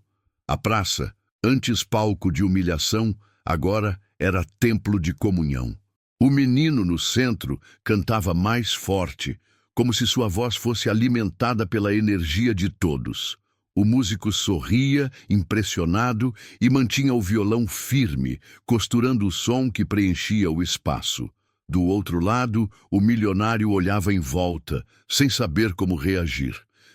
A praça, antes palco de humilhação, agora era templo de comunhão. O menino no centro cantava mais forte, como se sua voz fosse alimentada pela energia de todos. O músico sorria, impressionado, e mantinha o violão firme, costurando o som que preenchia o espaço. Do outro lado, o milionário olhava em volta, sem saber como reagir.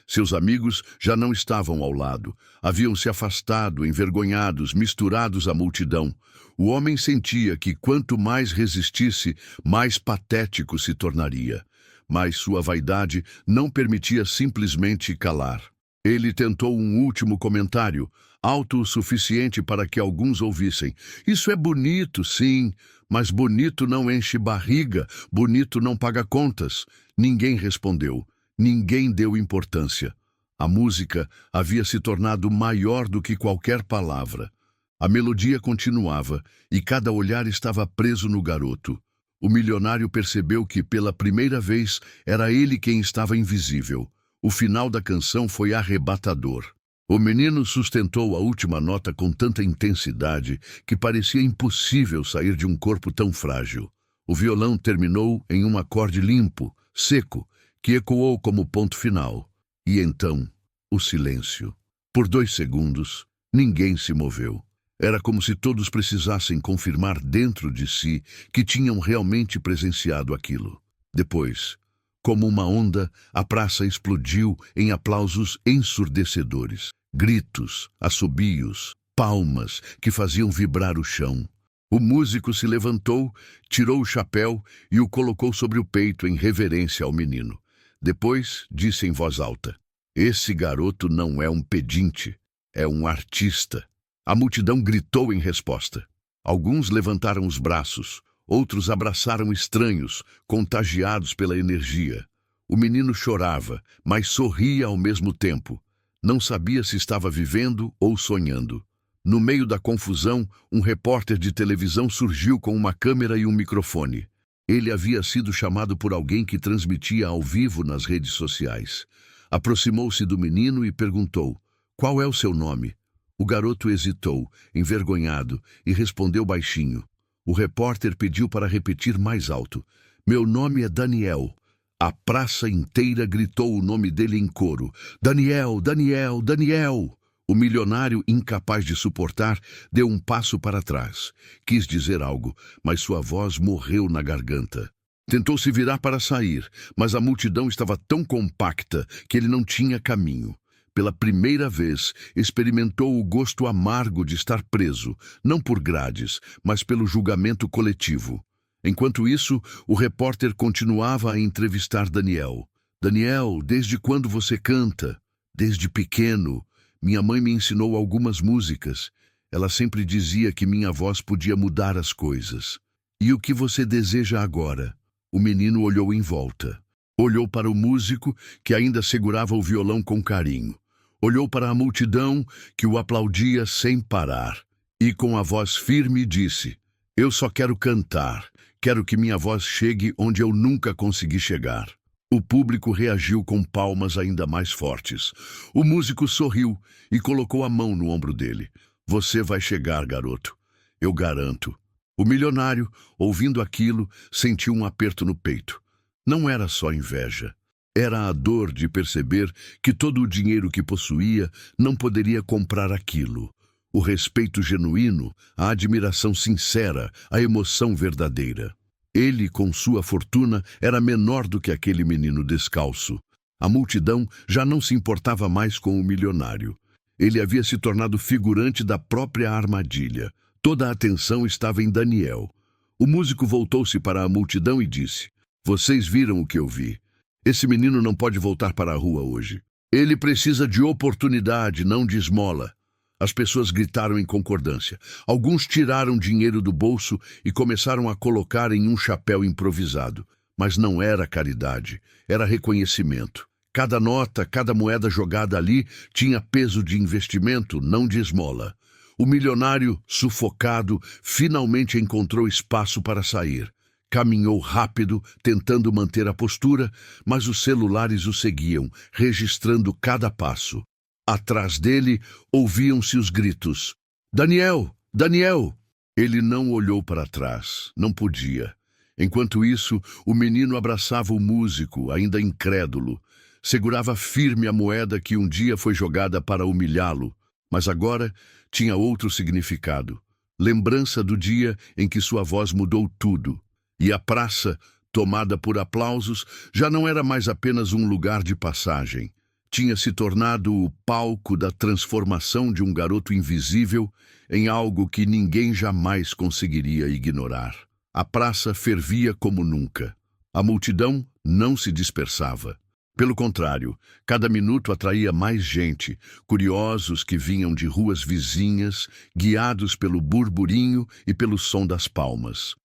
Seus amigos já não estavam ao lado. Haviam se afastado, envergonhados, misturados à multidão. O homem sentia que quanto mais resistisse, mais patético se tornaria. Mas sua vaidade não permitia simplesmente calar. Ele tentou um último comentário, alto o suficiente para que alguns ouvissem. Isso é bonito, sim, mas bonito não enche barriga, bonito não paga contas. Ninguém respondeu, ninguém deu importância. A música havia se tornado maior do que qualquer palavra. A melodia continuava e cada olhar estava preso no garoto. O milionário percebeu que, pela primeira vez, era ele quem estava invisível. O final da canção foi arrebatador. O menino sustentou a última nota com tanta intensidade que parecia impossível sair de um corpo tão frágil. O violão terminou em um acorde limpo, seco, que ecoou como ponto final. E então, o silêncio. Por 2 segundos, ninguém se moveu. Era como se todos precisassem confirmar dentro de si que tinham realmente presenciado aquilo. Depois, como uma onda, a praça explodiu em aplausos ensurdecedores. Gritos, assobios, palmas que faziam vibrar o chão. O músico se levantou, tirou o chapéu e o colocou sobre o peito em reverência ao menino. Depois, disse em voz alta: "Esse garoto não é um pedinte, é um artista." A multidão gritou em resposta. Alguns levantaram os braços, outros abraçaram estranhos, contagiados pela energia. O menino chorava, mas sorria ao mesmo tempo. Não sabia se estava vivendo ou sonhando. No meio da confusão, um repórter de televisão surgiu com uma câmera e um microfone. Ele havia sido chamado por alguém que transmitia ao vivo nas redes sociais. Aproximou-se do menino e perguntou: "Qual é o seu nome?" O garoto hesitou, envergonhado, e respondeu baixinho. O repórter pediu para repetir mais alto: "Meu nome é Daniel." A praça inteira gritou o nome dele em coro: "Daniel, Daniel, Daniel!" O milionário, incapaz de suportar, deu um passo para trás. Quis dizer algo, mas sua voz morreu na garganta. Tentou se virar para sair, mas a multidão estava tão compacta que ele não tinha caminho. Pela primeira vez, experimentou o gosto amargo de estar preso, não por grades, mas pelo julgamento coletivo. Enquanto isso, o repórter continuava a entrevistar Daniel. "Daniel, desde quando você canta?" "Desde pequeno. Minha mãe me ensinou algumas músicas. Ela sempre dizia que minha voz podia mudar as coisas." "E o que você deseja agora?" O menino olhou em volta. Olhou para o músico, que ainda segurava o violão com carinho. Olhou para a multidão, que o aplaudia sem parar. E com a voz firme disse: "Eu só quero cantar. Quero que minha voz chegue onde eu nunca consegui chegar." O público reagiu com palmas ainda mais fortes. O músico sorriu e colocou a mão no ombro dele. "Você vai chegar, garoto. Eu garanto." O milionário, ouvindo aquilo, sentiu um aperto no peito. Não era só inveja. Era a dor de perceber que todo o dinheiro que possuía não poderia comprar aquilo. O respeito genuíno, a admiração sincera, a emoção verdadeira. Ele, com sua fortuna, era menor do que aquele menino descalço. A multidão já não se importava mais com o milionário. Ele havia se tornado figurante da própria armadilha. Toda a atenção estava em Daniel. O músico voltou-se para a multidão e disse: "Vocês viram o que eu vi. Esse menino não pode voltar para a rua hoje. Ele precisa de oportunidade, não de esmola." As pessoas gritaram em concordância. Alguns tiraram dinheiro do bolso e começaram a colocar em um chapéu improvisado. Mas não era caridade, era reconhecimento. Cada nota, cada moeda jogada ali tinha peso de investimento, não de esmola. O milionário, sufocado, finalmente encontrou espaço para sair. Caminhou rápido, tentando manter a postura, mas os celulares o seguiam, registrando cada passo. Atrás dele, ouviam-se os gritos: "Daniel! Daniel!" Ele não olhou para trás, não podia. Enquanto isso, o menino abraçava o músico, ainda incrédulo. Segurava firme a moeda que um dia foi jogada para humilhá-lo, mas agora tinha outro significado. Lembrança do dia em que sua voz mudou tudo. E a praça, tomada por aplausos, já não era mais apenas um lugar de passagem. Tinha se tornado o palco da transformação de um garoto invisível em algo que ninguém jamais conseguiria ignorar. A praça fervia como nunca. A multidão não se dispersava. Pelo contrário, cada minuto atraía mais gente, curiosos que vinham de ruas vizinhas, guiados pelo burburinho e pelo som das palmas.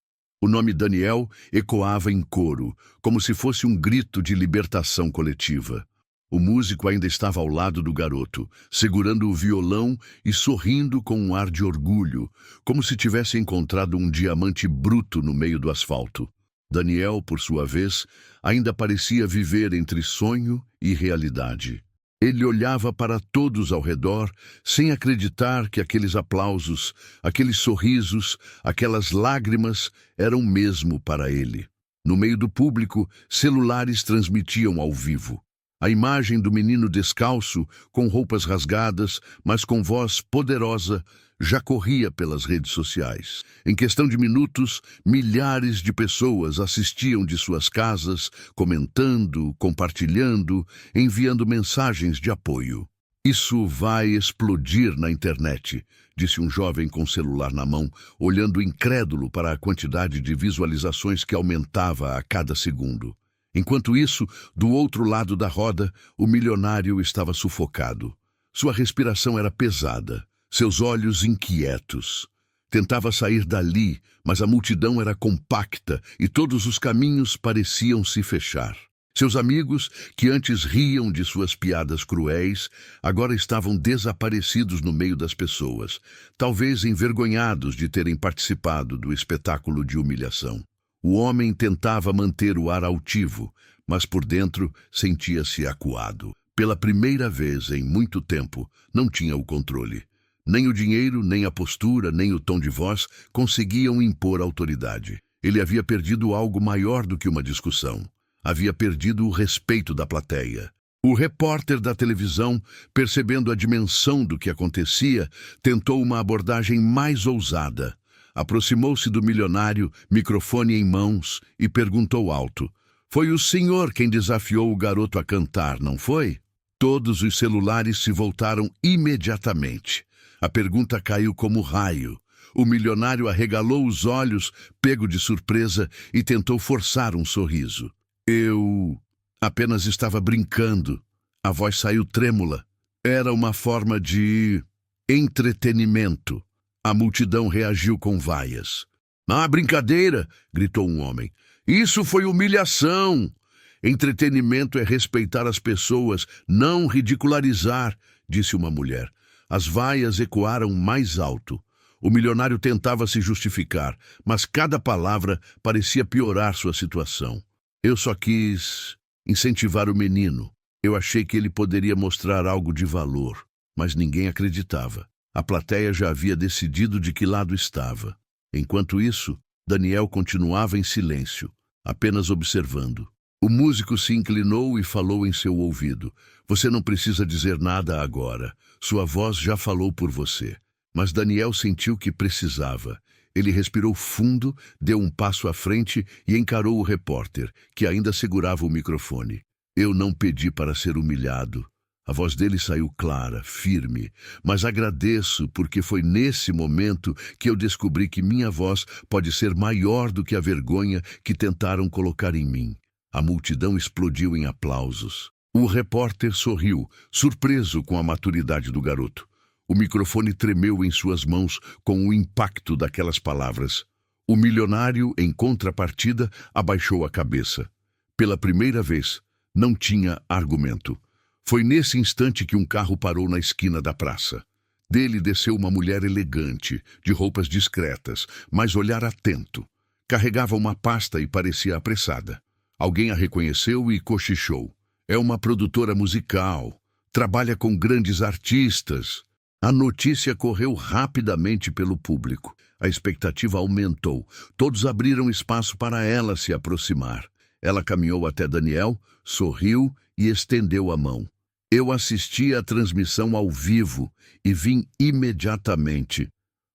O nome Daniel ecoava em coro, como se fosse um grito de libertação coletiva. O músico ainda estava ao lado do garoto, segurando o violão e sorrindo com um ar de orgulho, como se tivesse encontrado um diamante bruto no meio do asfalto. Daniel, por sua vez, ainda parecia viver entre sonho e realidade. Ele olhava para todos ao redor, sem acreditar que aqueles aplausos, aqueles sorrisos, aquelas lágrimas eram mesmo para ele. No meio do público, celulares transmitiam ao vivo. A imagem do menino descalço, com roupas rasgadas, mas com voz poderosa, já corria pelas redes sociais. Em questão de minutos, milhares de pessoas assistiam de suas casas, comentando, compartilhando, enviando mensagens de apoio. "Isso vai explodir na internet", disse um jovem com celular na mão, olhando incrédulo para a quantidade de visualizações que aumentava a cada segundo. Enquanto isso, do outro lado da roda, o milionário estava sufocado. Sua respiração era pesada, seus olhos inquietos. Tentava sair dali, mas a multidão era compacta e todos os caminhos pareciam se fechar. Seus amigos, que antes riam de suas piadas cruéis, agora estavam desaparecidos no meio das pessoas, talvez envergonhados de terem participado do espetáculo de humilhação. O homem tentava manter o ar altivo, mas por dentro sentia-se acuado. Pela primeira vez em muito tempo, não tinha o controle. Nem o dinheiro, nem a postura, nem o tom de voz conseguiam impor autoridade. Ele havia perdido algo maior do que uma discussão. Havia perdido o respeito da plateia. O repórter da televisão, percebendo a dimensão do que acontecia, tentou uma abordagem mais ousada. Aproximou-se do milionário, microfone em mãos, e perguntou alto: "Foi o senhor quem desafiou o garoto a cantar, não foi?" Todos os celulares se voltaram imediatamente. A pergunta caiu como raio. O milionário arregalou os olhos, pego de surpresa, e tentou forçar um sorriso. "Eu apenas estava brincando." A voz saiu trêmula. Era uma forma de entretenimento. A multidão reagiu com vaias. "Ah, brincadeira!" gritou um homem. "Isso foi humilhação!" "Entretenimento é respeitar as pessoas, não ridicularizar", disse uma mulher. As vaias ecoaram mais alto. O milionário tentava se justificar, mas cada palavra parecia piorar sua situação. "Eu só quis incentivar o menino. Eu achei que ele poderia mostrar algo de valor", mas ninguém acreditava. A plateia já havia decidido de que lado estava. Enquanto isso, Daniel continuava em silêncio, apenas observando. O músico se inclinou e falou em seu ouvido: "Você não precisa dizer nada agora. Sua voz já falou por você." Mas Daniel sentiu que precisava. Ele respirou fundo, deu um passo à frente e encarou o repórter, que ainda segurava o microfone. "Eu não pedi para ser humilhado." A voz dele saiu clara, firme, "mas agradeço porque foi nesse momento que eu descobri que minha voz pode ser maior do que a vergonha que tentaram colocar em mim." A multidão explodiu em aplausos. O repórter sorriu, surpreso com a maturidade do garoto. O microfone tremeu em suas mãos com o impacto daquelas palavras. O milionário, em contrapartida, abaixou a cabeça. Pela primeira vez, não tinha argumento. Foi nesse instante que um carro parou na esquina da praça. Dele desceu uma mulher elegante, de roupas discretas, mas olhar atento. Carregava uma pasta e parecia apressada. Alguém a reconheceu e cochichou: "É uma produtora musical. Trabalha com grandes artistas." A notícia correu rapidamente pelo público. A expectativa aumentou. Todos abriram espaço para ela se aproximar. Ela caminhou até Daniel, sorriu e estendeu a mão. "Eu assisti à transmissão ao vivo e vim imediatamente.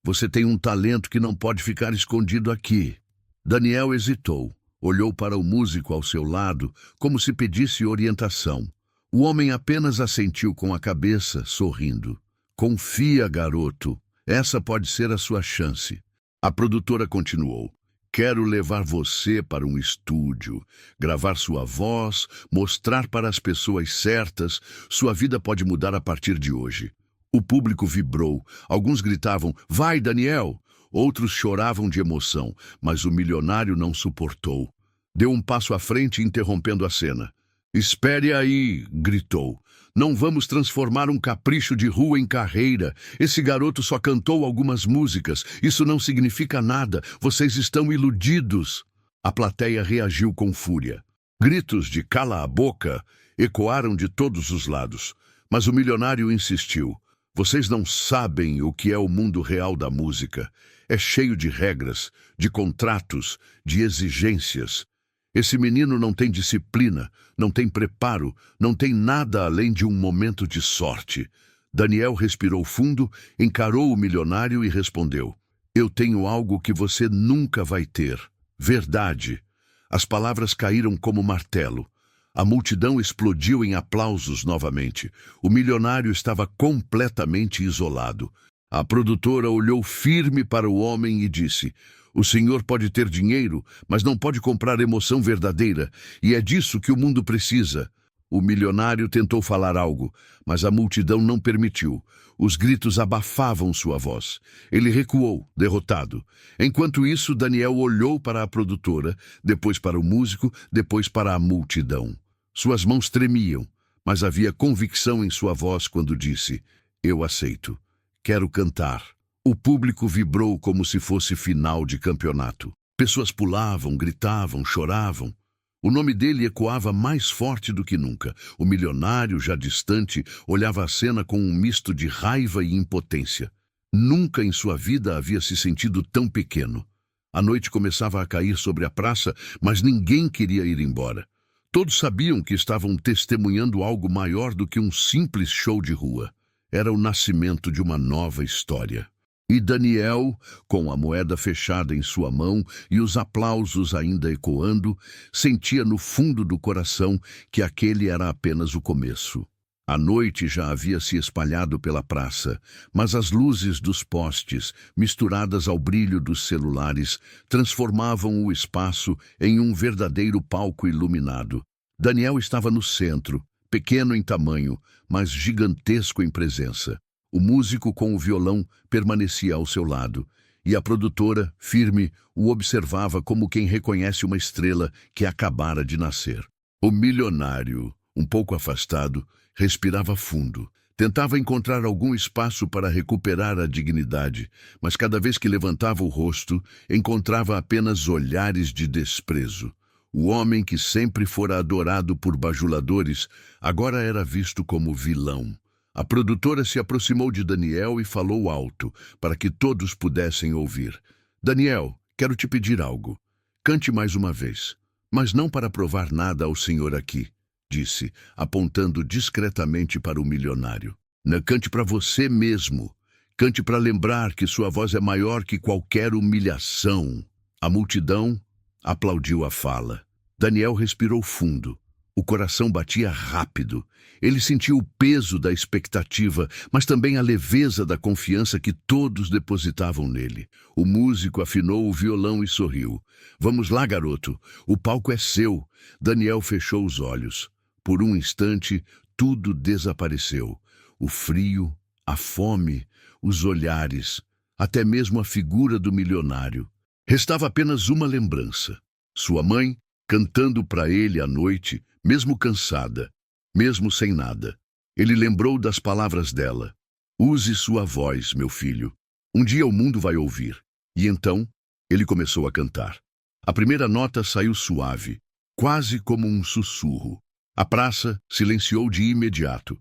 Você tem um talento que não pode ficar escondido aqui." Daniel hesitou, olhou para o músico ao seu lado, como se pedisse orientação. O homem apenas assentiu com a cabeça, sorrindo. "Confia, garoto. Essa pode ser a sua chance." A produtora continuou: Quero levar você para um estúdio, gravar sua voz, mostrar para as pessoas certas. Sua vida pode mudar a partir de hoje. O público vibrou. Alguns gritavam, vai, Daniel! Outros choravam de emoção, mas o milionário não suportou. Deu um passo à frente, interrompendo a cena. Espere aí, gritou. Não vamos transformar um capricho de rua em carreira. Esse garoto só cantou algumas músicas. Isso não significa nada. Vocês estão iludidos. A plateia reagiu com fúria. Gritos de cala a boca ecoaram de todos os lados. Mas o milionário insistiu. Vocês não sabem o que é o mundo real da música. É cheio de regras, de contratos, de exigências. Esse menino não tem disciplina, não tem preparo, não tem nada além de um momento de sorte. Daniel respirou fundo, encarou o milionário e respondeu: Eu tenho algo que você nunca vai ter. Verdade. As palavras caíram como martelo. A multidão explodiu em aplausos novamente. O milionário estava completamente isolado. A produtora olhou firme para o homem e disse: O senhor pode ter dinheiro, mas não pode comprar emoção verdadeira, e é disso que o mundo precisa. O milionário tentou falar algo, mas a multidão não permitiu. Os gritos abafavam sua voz. Ele recuou, derrotado. Enquanto isso, Daniel olhou para a produtora, depois para o músico, depois para a multidão. Suas mãos tremiam, mas havia convicção em sua voz quando disse: Eu aceito. Quero cantar. O público vibrou como se fosse final de campeonato. Pessoas pulavam, gritavam, choravam. O nome dele ecoava mais forte do que nunca. O milionário, já distante, olhava a cena com um misto de raiva e impotência. Nunca em sua vida havia se sentido tão pequeno. A noite começava a cair sobre a praça, mas ninguém queria ir embora. Todos sabiam que estavam testemunhando algo maior do que um simples show de rua. Era o nascimento de uma nova história. E Daniel, com a moeda fechada em sua mão e os aplausos ainda ecoando, sentia no fundo do coração que aquele era apenas o começo. A noite já havia se espalhado pela praça, mas as luzes dos postes, misturadas ao brilho dos celulares, transformavam o espaço em um verdadeiro palco iluminado. Daniel estava no centro, pequeno em tamanho, mas gigantesco em presença. O músico com o violão permanecia ao seu lado, e a produtora, firme, o observava como quem reconhece uma estrela que acabara de nascer. O milionário, um pouco afastado, respirava fundo. Tentava encontrar algum espaço para recuperar a dignidade, mas cada vez que levantava o rosto, encontrava apenas olhares de desprezo. O homem que sempre fora adorado por bajuladores, agora era visto como vilão. A produtora se aproximou de Daniel e falou alto, para que todos pudessem ouvir. Daniel, quero te pedir algo. Cante mais uma vez, mas não para provar nada ao senhor aqui, disse, apontando discretamente para o milionário. Não cante para você mesmo. Cante para lembrar que sua voz é maior que qualquer humilhação. A multidão aplaudiu a fala. Daniel respirou fundo. O coração batia rápido. Ele sentiu o peso da expectativa, mas também a leveza da confiança que todos depositavam nele. O músico afinou o violão e sorriu. Vamos lá, garoto. O palco é seu. Daniel fechou os olhos. Por um instante, tudo desapareceu. O frio, a fome, os olhares, até mesmo a figura do milionário. Restava apenas uma lembrança. Sua mãe, cantando para ele à noite, mesmo cansada, mesmo sem nada. Ele lembrou das palavras dela. Use sua voz, meu filho. Um dia o mundo vai ouvir. E então, ele começou a cantar. A primeira nota saiu suave, quase como um sussurro. A praça silenciou de imediato.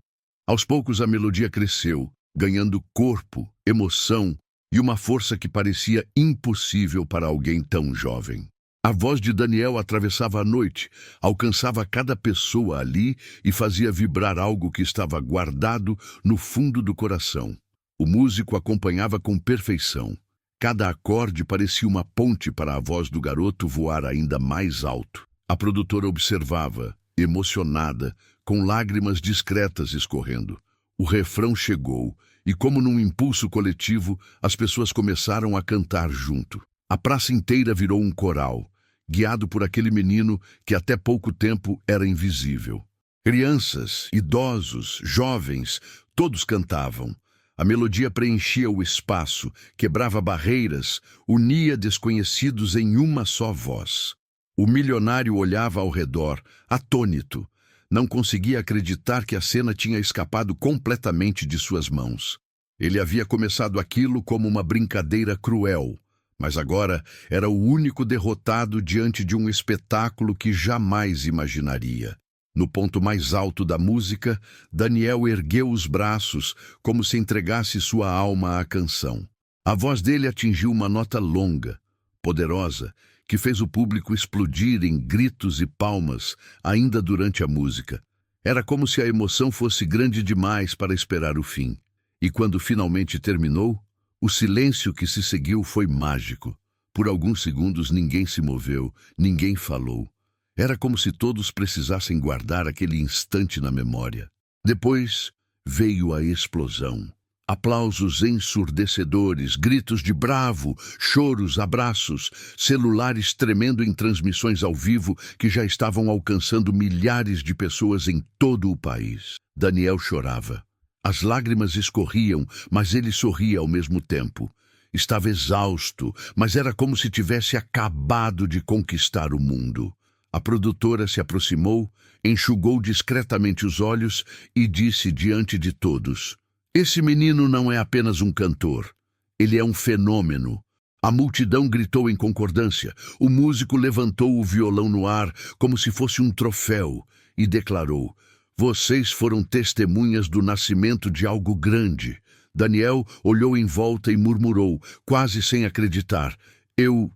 Aos poucos a melodia cresceu, ganhando corpo, emoção e uma força que parecia impossível para alguém tão jovem. A voz de Daniel atravessava a noite, alcançava cada pessoa ali e fazia vibrar algo que estava guardado no fundo do coração. O músico acompanhava com perfeição. Cada acorde parecia uma ponte para a voz do garoto voar ainda mais alto. A produtora observava, emocionada, com lágrimas discretas escorrendo. O refrão chegou, e como num impulso coletivo, as pessoas começaram a cantar junto. A praça inteira virou um coral, guiado por aquele menino que até pouco tempo era invisível. Crianças, idosos, jovens, todos cantavam. A melodia preenchia o espaço, quebrava barreiras, unia desconhecidos em uma só voz. O milionário olhava ao redor, atônito. Não conseguia acreditar que a cena tinha escapado completamente de suas mãos. Ele havia começado aquilo como uma brincadeira cruel, mas agora era o único derrotado diante de um espetáculo que jamais imaginaria. No ponto mais alto da música, Daniel ergueu os braços como se entregasse sua alma à canção. A voz dele atingiu uma nota longa, poderosa, que fez o público explodir em gritos e palmas ainda durante a música. Era como se a emoção fosse grande demais para esperar o fim. E quando finalmente terminou, o silêncio que se seguiu foi mágico. Por alguns segundos ninguém se moveu, ninguém falou. Era como se todos precisassem guardar aquele instante na memória. Depois veio a explosão. Aplausos ensurdecedores, gritos de bravo, choros, abraços, celulares tremendo em transmissões ao vivo que já estavam alcançando milhares de pessoas em todo o país. Daniel chorava. As lágrimas escorriam, mas ele sorria ao mesmo tempo. Estava exausto, mas era como se tivesse acabado de conquistar o mundo. A produtora se aproximou, enxugou discretamente os olhos e disse diante de todos: "Esse menino não é apenas um cantor. Ele é um fenômeno." A multidão gritou em concordância. O músico levantou o violão no ar como se fosse um troféu e declarou: "Vocês foram testemunhas do nascimento de algo grande." Daniel olhou em volta e murmurou, quase sem acreditar: Eu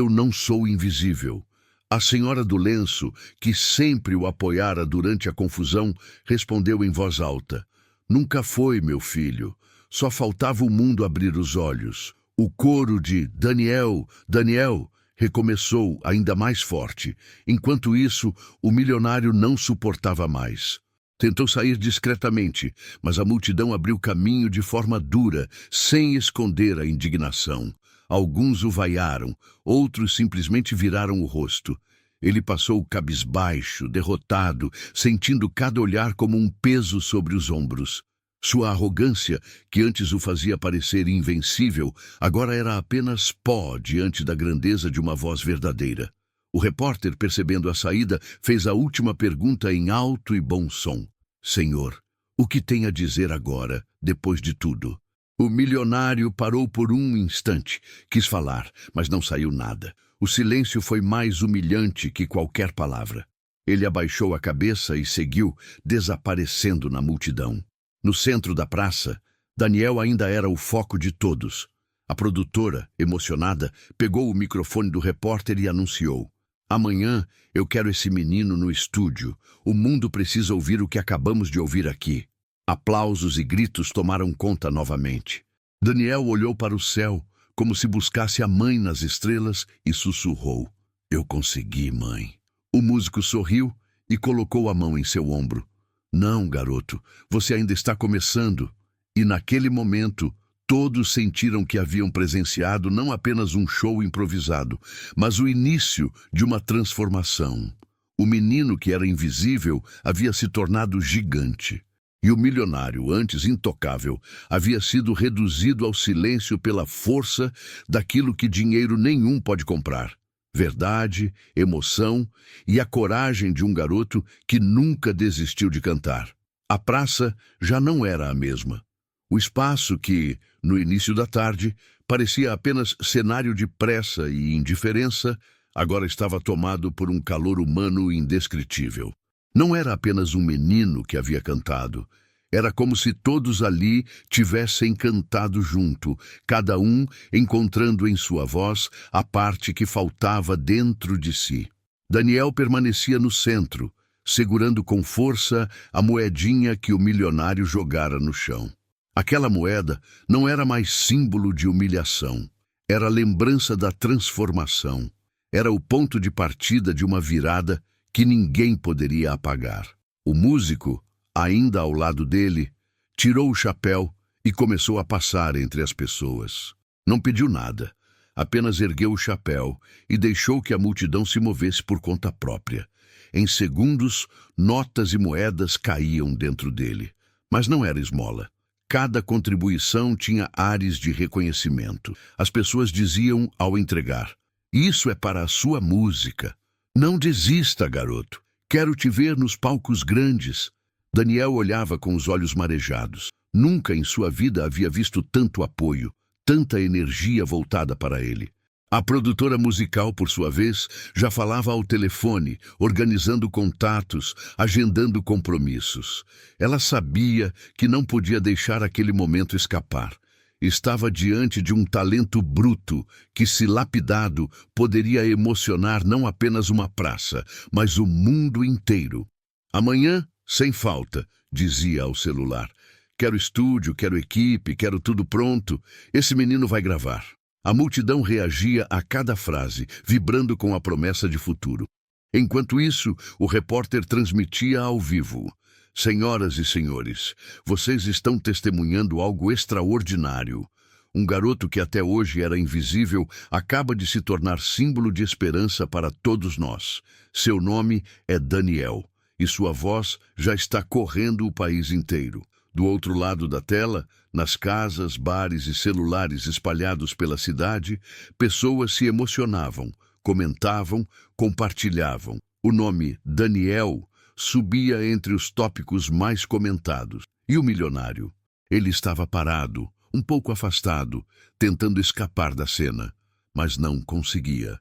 não sou invisível." A senhora do lenço, que sempre o apoiara durante a confusão, respondeu em voz alta: "Nunca foi, meu filho. Só faltava o mundo abrir os olhos." O coro de "Daniel, Daniel" recomeçou ainda mais forte. Enquanto isso, o milionário não suportava mais. Tentou sair discretamente, mas a multidão abriu caminho de forma dura, sem esconder a indignação. Alguns o vaiaram, outros simplesmente viraram o rosto. Ele passou cabisbaixo, derrotado, sentindo cada olhar como um peso sobre os ombros. Sua arrogância, que antes o fazia parecer invencível, agora era apenas pó diante da grandeza de uma voz verdadeira. O repórter, percebendo a saída, fez a última pergunta em alto e bom som: "Senhor, o que tem a dizer agora, depois de tudo?" O milionário parou por um instante. Quis falar, mas não saiu nada. O silêncio foi mais humilhante que qualquer palavra. Ele abaixou a cabeça e seguiu, desaparecendo na multidão. No centro da praça, Daniel ainda era o foco de todos. A produtora, emocionada, pegou o microfone do repórter e anunciou: "Amanhã eu quero esse menino no estúdio. O mundo precisa ouvir o que acabamos de ouvir aqui." Aplausos e gritos tomaram conta novamente. Daniel olhou para o céu, como se buscasse a mãe nas estrelas, e sussurrou: "Eu consegui, mãe." O músico sorriu e colocou a mão em seu ombro. "Não, garoto, você ainda está começando." E naquele momento, todos sentiram que haviam presenciado não apenas um show improvisado, mas o início de uma transformação. O menino que era invisível havia se tornado gigante. E o milionário, antes intocável, havia sido reduzido ao silêncio pela força daquilo que dinheiro nenhum pode comprar: verdade, emoção e a coragem de um garoto que nunca desistiu de cantar. A praça já não era a mesma. O espaço que, no início da tarde, parecia apenas cenário de pressa e indiferença, agora estava tomado por um calor humano indescritível. Não era apenas um menino que havia cantado. Era como se todos ali tivessem cantado junto, cada um encontrando em sua voz a parte que faltava dentro de si. Daniel permanecia no centro, segurando com força a moedinha que o milionário jogara no chão. Aquela moeda não era mais símbolo de humilhação. Era lembrança da transformação. Era o ponto de partida de uma virada que ninguém poderia apagar. O músico, ainda ao lado dele, tirou o chapéu e começou a passar entre as pessoas. Não pediu nada, Apenas ergueu o chapéu e deixou que a multidão se movesse por conta própria. Em segundos, notas e moedas caíam dentro dele. Mas não era esmola. Cada contribuição tinha ares de reconhecimento. As pessoas diziam ao entregar: "Isso é para a sua música. Não desista, garoto. Quero te ver nos palcos grandes." Daniel olhava com os olhos marejados. Nunca em sua vida havia visto tanto apoio, tanta energia voltada para ele. A produtora musical, por sua vez, já falava ao telefone, organizando contatos, agendando compromissos. Ela sabia que não podia deixar aquele momento escapar. Estava diante de um talento bruto que, se lapidado, poderia emocionar não apenas uma praça, mas o mundo inteiro. "Amanhã, sem falta", dizia ao celular. "Quero estúdio, quero equipe, quero tudo pronto. Esse menino vai gravar." A multidão reagia a cada frase, vibrando com a promessa de futuro. Enquanto isso, o repórter transmitia ao vivo: "Senhoras e senhores, vocês estão testemunhando algo extraordinário. Um garoto que até hoje era invisível acaba de se tornar símbolo de esperança para todos nós. Seu nome é Daniel, e sua voz já está correndo o país inteiro." Do outro lado da tela, nas casas, bares e celulares espalhados pela cidade, pessoas se emocionavam, comentavam, compartilhavam. O nome Daniel subia entre os tópicos mais comentados. E o milionário? Ele estava parado, um pouco afastado, tentando escapar da cena, mas não conseguia.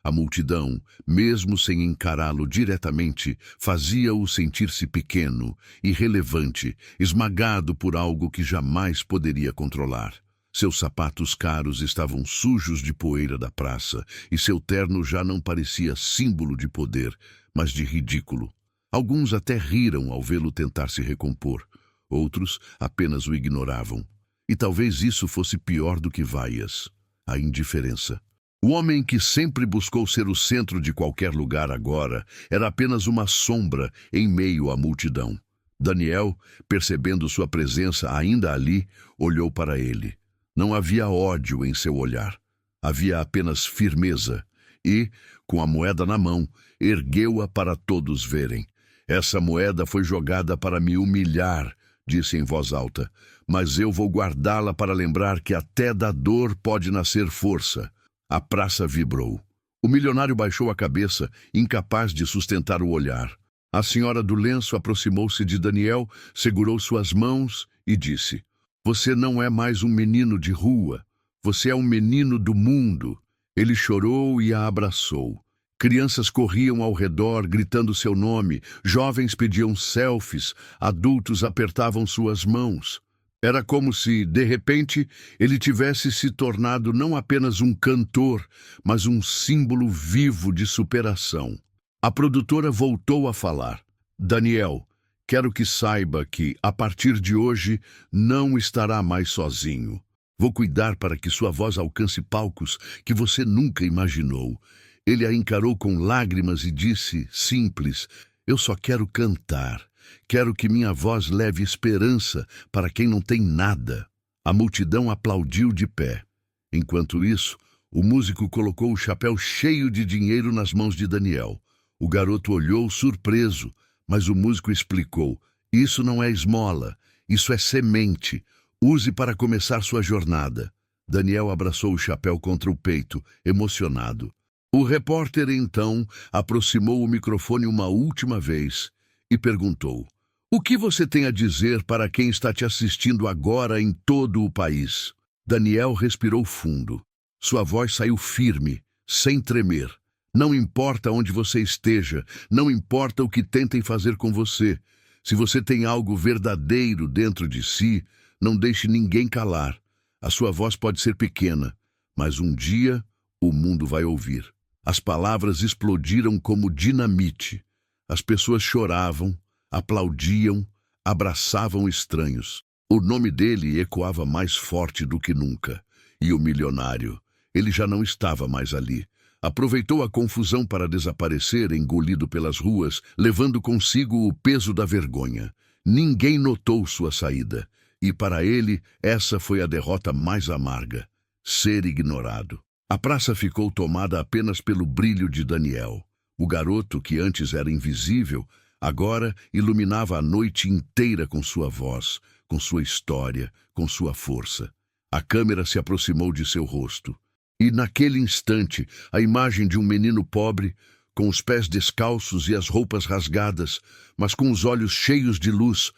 A multidão, mesmo sem encará-lo diretamente, fazia-o sentir-se pequeno, irrelevante, esmagado por algo que jamais poderia controlar. Seus sapatos caros estavam sujos de poeira da praça, e seu terno já não parecia símbolo de poder, mas de ridículo. Alguns até riram ao vê-lo tentar se recompor. Outros apenas o ignoravam. E talvez isso fosse pior do que vaias: a indiferença. O homem que sempre buscou ser o centro de qualquer lugar agora era apenas uma sombra em meio à multidão. Daniel, percebendo sua presença ainda ali, olhou para ele. Não havia ódio em seu olhar. Havia apenas firmeza e, com a moeda na mão, ergueu-a para todos verem. "Essa moeda foi jogada para me humilhar", disse em voz alta, "mas eu vou guardá-la para lembrar que até da dor pode nascer força." A praça vibrou. O milionário baixou a cabeça, incapaz de sustentar o olhar. A senhora do lenço aproximou-se de Daniel, segurou suas mãos e disse: "Você não é mais um menino de rua. Você é um menino do mundo." Ele chorou e a abraçou. Crianças corriam ao redor, gritando seu nome. Jovens pediam selfies. Adultos apertavam suas mãos. Era como se, de repente, ele tivesse se tornado não apenas um cantor, mas um símbolo vivo de superação. A produtora voltou a falar: "Daniel, quero que saiba que, a partir de hoje, não estará mais sozinho. Vou cuidar para que sua voz alcance palcos que você nunca imaginou." Ele a encarou com lágrimas e disse, simples: "Eu só quero cantar. Quero que minha voz leve esperança para quem não tem nada." A multidão aplaudiu de pé. Enquanto isso, o músico colocou o chapéu cheio de dinheiro nas mãos de Daniel. O garoto olhou surpreso, mas o músico explicou: "Isso não é esmola, isso é semente. Use para começar sua jornada." Daniel abraçou o chapéu contra o peito, emocionado. O repórter, então, aproximou o microfone uma última vez e perguntou: "O que você tem a dizer para quem está te assistindo agora em todo o país?" Daniel respirou fundo. Sua voz saiu firme, sem tremer. "Não importa onde você esteja, não importa o que tentem fazer com você. Se você tem algo verdadeiro dentro de si, não deixe ninguém calar. A sua voz pode ser pequena, mas um dia o mundo vai ouvir." As palavras explodiram como dinamite. As pessoas choravam, aplaudiam, abraçavam estranhos. O nome dele ecoava mais forte do que nunca. E o milionário? Ele já não estava mais ali. Aproveitou a confusão para desaparecer, engolido pelas ruas, levando consigo o peso da vergonha. Ninguém notou sua saída. E para ele, essa foi a derrota mais amarga: ser ignorado. A praça ficou tomada apenas pelo brilho de Daniel. O garoto, que antes era invisível, agora iluminava a noite inteira com sua voz, com sua história, com sua força. A câmera se aproximou de seu rosto. E naquele instante, a imagem de um menino pobre, com os pés descalços e as roupas rasgadas, mas com os olhos cheios de luz,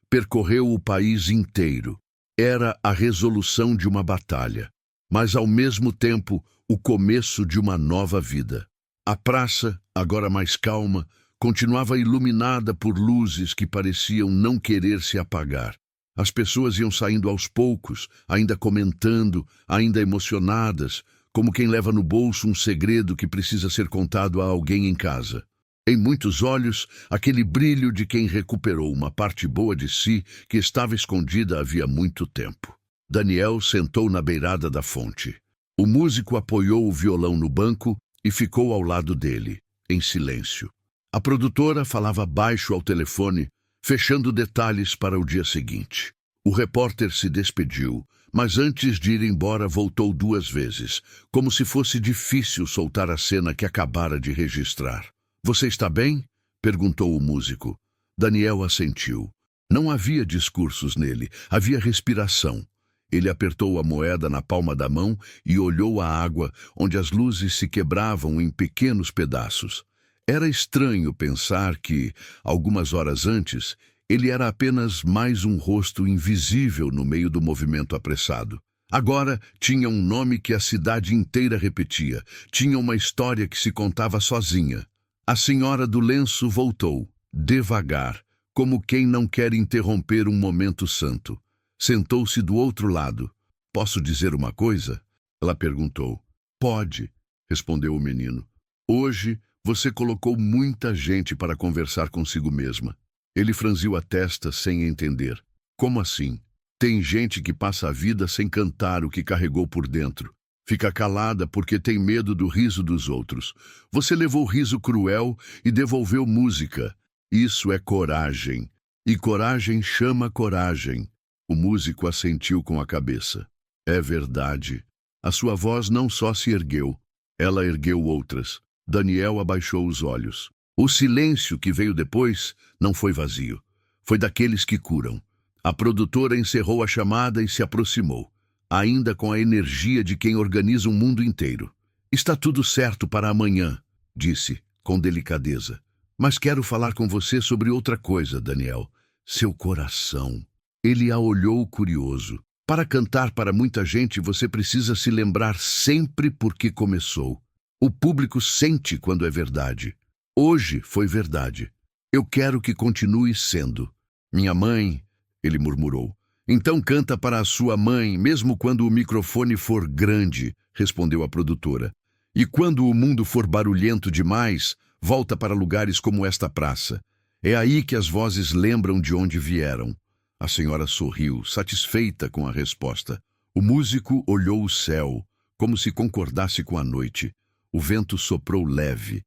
percorreu o país inteiro. Era a resolução de uma batalha, mas ao mesmo tempo o começo de uma nova vida. A praça, agora mais calma, continuava iluminada por luzes que pareciam não querer se apagar. As pessoas iam saindo aos poucos, ainda comentando, ainda emocionadas, como quem leva no bolso um segredo que precisa ser contado a alguém em casa. Em muitos olhos, aquele brilho de quem recuperou uma parte boa de si que estava escondida havia muito tempo. Daniel sentou na beirada da fonte. O músico apoiou o violão no banco e ficou ao lado dele, em silêncio. A produtora falava baixo ao telefone, fechando detalhes para o dia seguinte. O repórter se despediu, mas antes de ir embora voltou 2 vezes, como se fosse difícil soltar a cena que acabara de registrar. "Você está bem?" perguntou o músico. Daniel assentiu. Não havia discursos nele, havia respiração. Ele apertou a moeda na palma da mão e olhou a água, onde as luzes se quebravam em pequenos pedaços. Era estranho pensar que, algumas horas antes, ele era apenas mais um rosto invisível no meio do movimento apressado. Agora tinha um nome que a cidade inteira repetia, tinha uma história que se contava sozinha. A senhora do lenço voltou, devagar, como quem não quer interromper um momento santo. Sentou-se do outro lado. "Posso dizer uma coisa?" ela perguntou. "Pode", respondeu o menino. "Hoje você colocou muita gente para conversar consigo mesma." Ele franziu a testa sem entender. "Como assim?" "Tem gente que passa a vida sem cantar o que carregou por dentro. Fica calada porque tem medo do riso dos outros. Você levou riso cruel e devolveu música. Isso é coragem. E coragem chama coragem." O músico assentiu com a cabeça. "É verdade." A sua voz não só se ergueu, ela ergueu outras. Daniel abaixou os olhos. O silêncio que veio depois não foi vazio. Foi daqueles que curam. A produtora encerrou a chamada e se aproximou, ainda com a energia de quem organiza um mundo inteiro. "Está tudo certo para amanhã", disse, com delicadeza. "Mas quero falar com você sobre outra coisa, Daniel. Seu coração." Ele a olhou curioso. "Para cantar para muita gente, você precisa se lembrar sempre por que começou. O público sente quando é verdade. Hoje foi verdade. Eu quero que continue sendo." "Minha mãe", ele murmurou. "Então canta para a sua mãe, mesmo quando o microfone for grande", respondeu a produtora. "E quando o mundo for barulhento demais, volta para lugares como esta praça. É aí que as vozes lembram de onde vieram." A senhora sorriu, satisfeita com a resposta. O músico olhou o céu, como se concordasse com a noite. O vento soprou leve.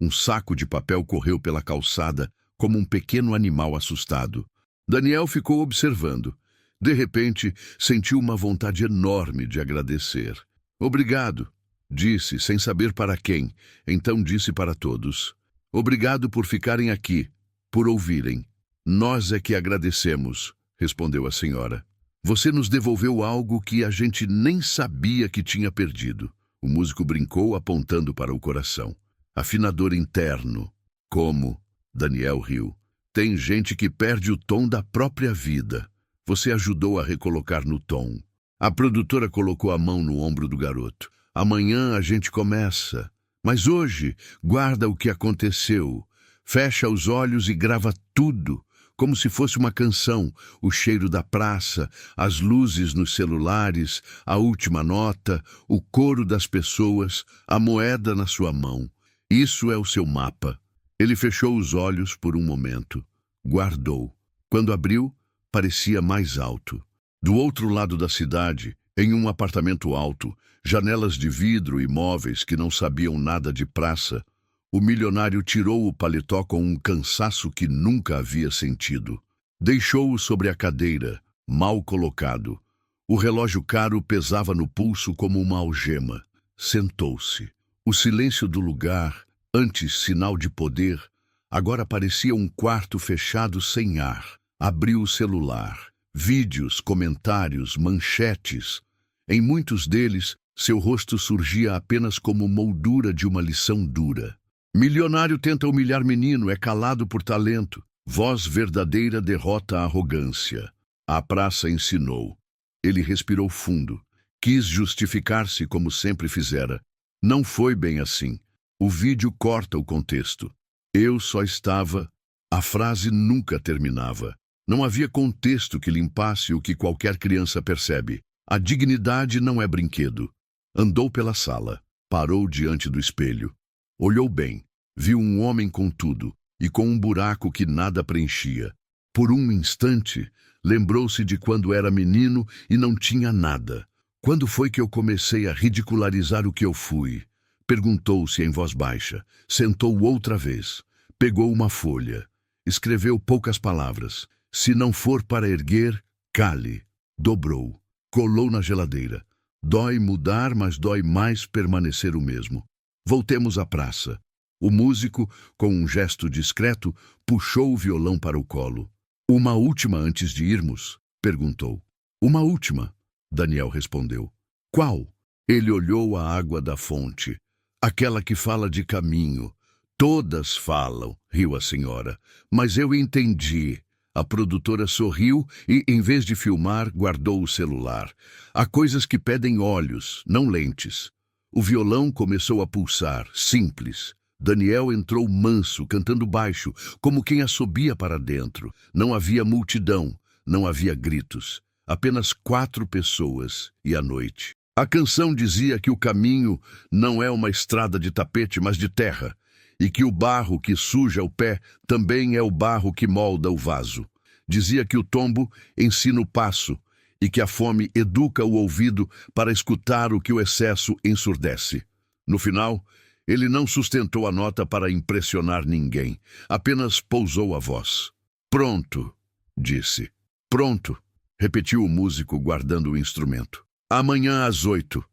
Um saco de papel correu pela calçada, como um pequeno animal assustado. Daniel ficou observando. De repente, sentiu uma vontade enorme de agradecer. "Obrigado", disse, sem saber para quem. Então disse para todos. "Obrigado por ficarem aqui, por ouvirem." "Nós é que agradecemos", respondeu a senhora. "Você nos devolveu algo que a gente nem sabia que tinha perdido." O músico brincou, apontando para o coração. "Afinador interno." "Como?" Daniel riu. "Tem gente que perde o tom da própria vida. Você ajudou a recolocar no tom." A produtora colocou a mão no ombro do garoto. "Amanhã a gente começa. Mas hoje, guarda o que aconteceu. Fecha os olhos e grava tudo, como se fosse uma canção, o cheiro da praça, as luzes nos celulares, a última nota, o coro das pessoas, a moeda na sua mão. Isso é o seu mapa." Ele fechou os olhos por um momento. Guardou. Quando abriu, parecia mais alto. Do outro lado da cidade, em um apartamento alto, janelas de vidro e móveis que não sabiam nada de praça, o milionário tirou o paletó com um cansaço que nunca havia sentido. Deixou-o sobre a cadeira, mal colocado. O relógio caro pesava no pulso como uma algema. sentou-se. O silêncio do lugar, antes sinal de poder, agora parecia um quarto fechado sem ar. Abriu o celular. Vídeos, comentários, manchetes. Em muitos deles, seu rosto surgia apenas como moldura de uma lição dura. Milionário tenta humilhar menino, é calado por talento. Voz verdadeira derrota a arrogância. A praça ensinou. Ele respirou fundo. Quis justificar-se como sempre fizera. Não foi bem assim. O vídeo corta o contexto. Eu só estava... A frase nunca terminava. Não havia contexto que limpasse o que qualquer criança percebe. A dignidade não é brinquedo. Andou pela sala. Parou diante do espelho. Olhou bem. Viu um homem com tudo e com um buraco que nada preenchia. Por um instante, lembrou-se de quando era menino e não tinha nada. Quando foi que eu comecei a ridicularizar o que eu fui? Perguntou-se em voz baixa. Sentou outra vez. Pegou uma folha. Escreveu poucas palavras. Se não for para erguer, cale. Dobrou. Colou na geladeira. Dói mudar, mas dói mais permanecer o mesmo. Voltemos à praça. O músico, com um gesto discreto, puxou o violão para o colo. Uma última antes de irmos? Perguntou. Uma última, Daniel respondeu. Qual? Ele olhou a água da fonte. Aquela que fala de caminho. Todas falam, riu a senhora. Mas eu entendi. A produtora sorriu e, em vez de filmar, guardou o celular. Há coisas que pedem olhos, não lentes. O violão começou a pulsar, simples. Daniel entrou manso, cantando baixo, como quem assobia para dentro. Não havia multidão, não havia gritos. Apenas 4 pessoas e a noite. A canção dizia que o caminho não é uma estrada de tapete, mas de terra, e que o barro que suja o pé também é o barro que molda o vaso. Dizia que o tombo ensina o passo e que a fome educa o ouvido para escutar o que o excesso ensurdece. No final, ele não sustentou a nota para impressionar ninguém, apenas pousou a voz. Pronto, disse. Pronto, repetiu o músico guardando o instrumento. Amanhã às 8,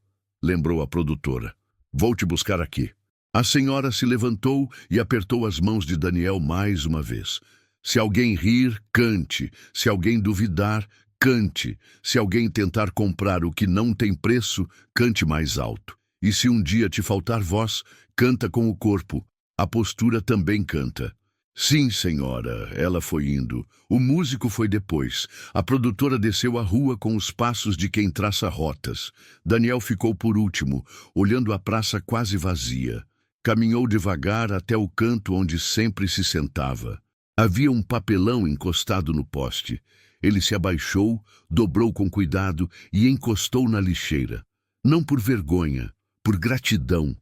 lembrou a produtora. Vou te buscar aqui. A senhora se levantou e apertou as mãos de Daniel mais uma vez. Se alguém rir, cante. Se alguém duvidar, cante. Se alguém tentar comprar o que não tem preço, cante mais alto. E se um dia te faltar voz, canta com o corpo. A postura também canta. Sim, senhora, ela foi indo. O músico foi depois. A produtora desceu a rua com os passos de quem traça rotas. Daniel ficou por último, olhando a praça quase vazia. Caminhou devagar até o canto onde sempre se sentava. Havia um papelão encostado no poste. Ele se abaixou, dobrou com cuidado e encostou na lixeira. Não por vergonha, por gratidão.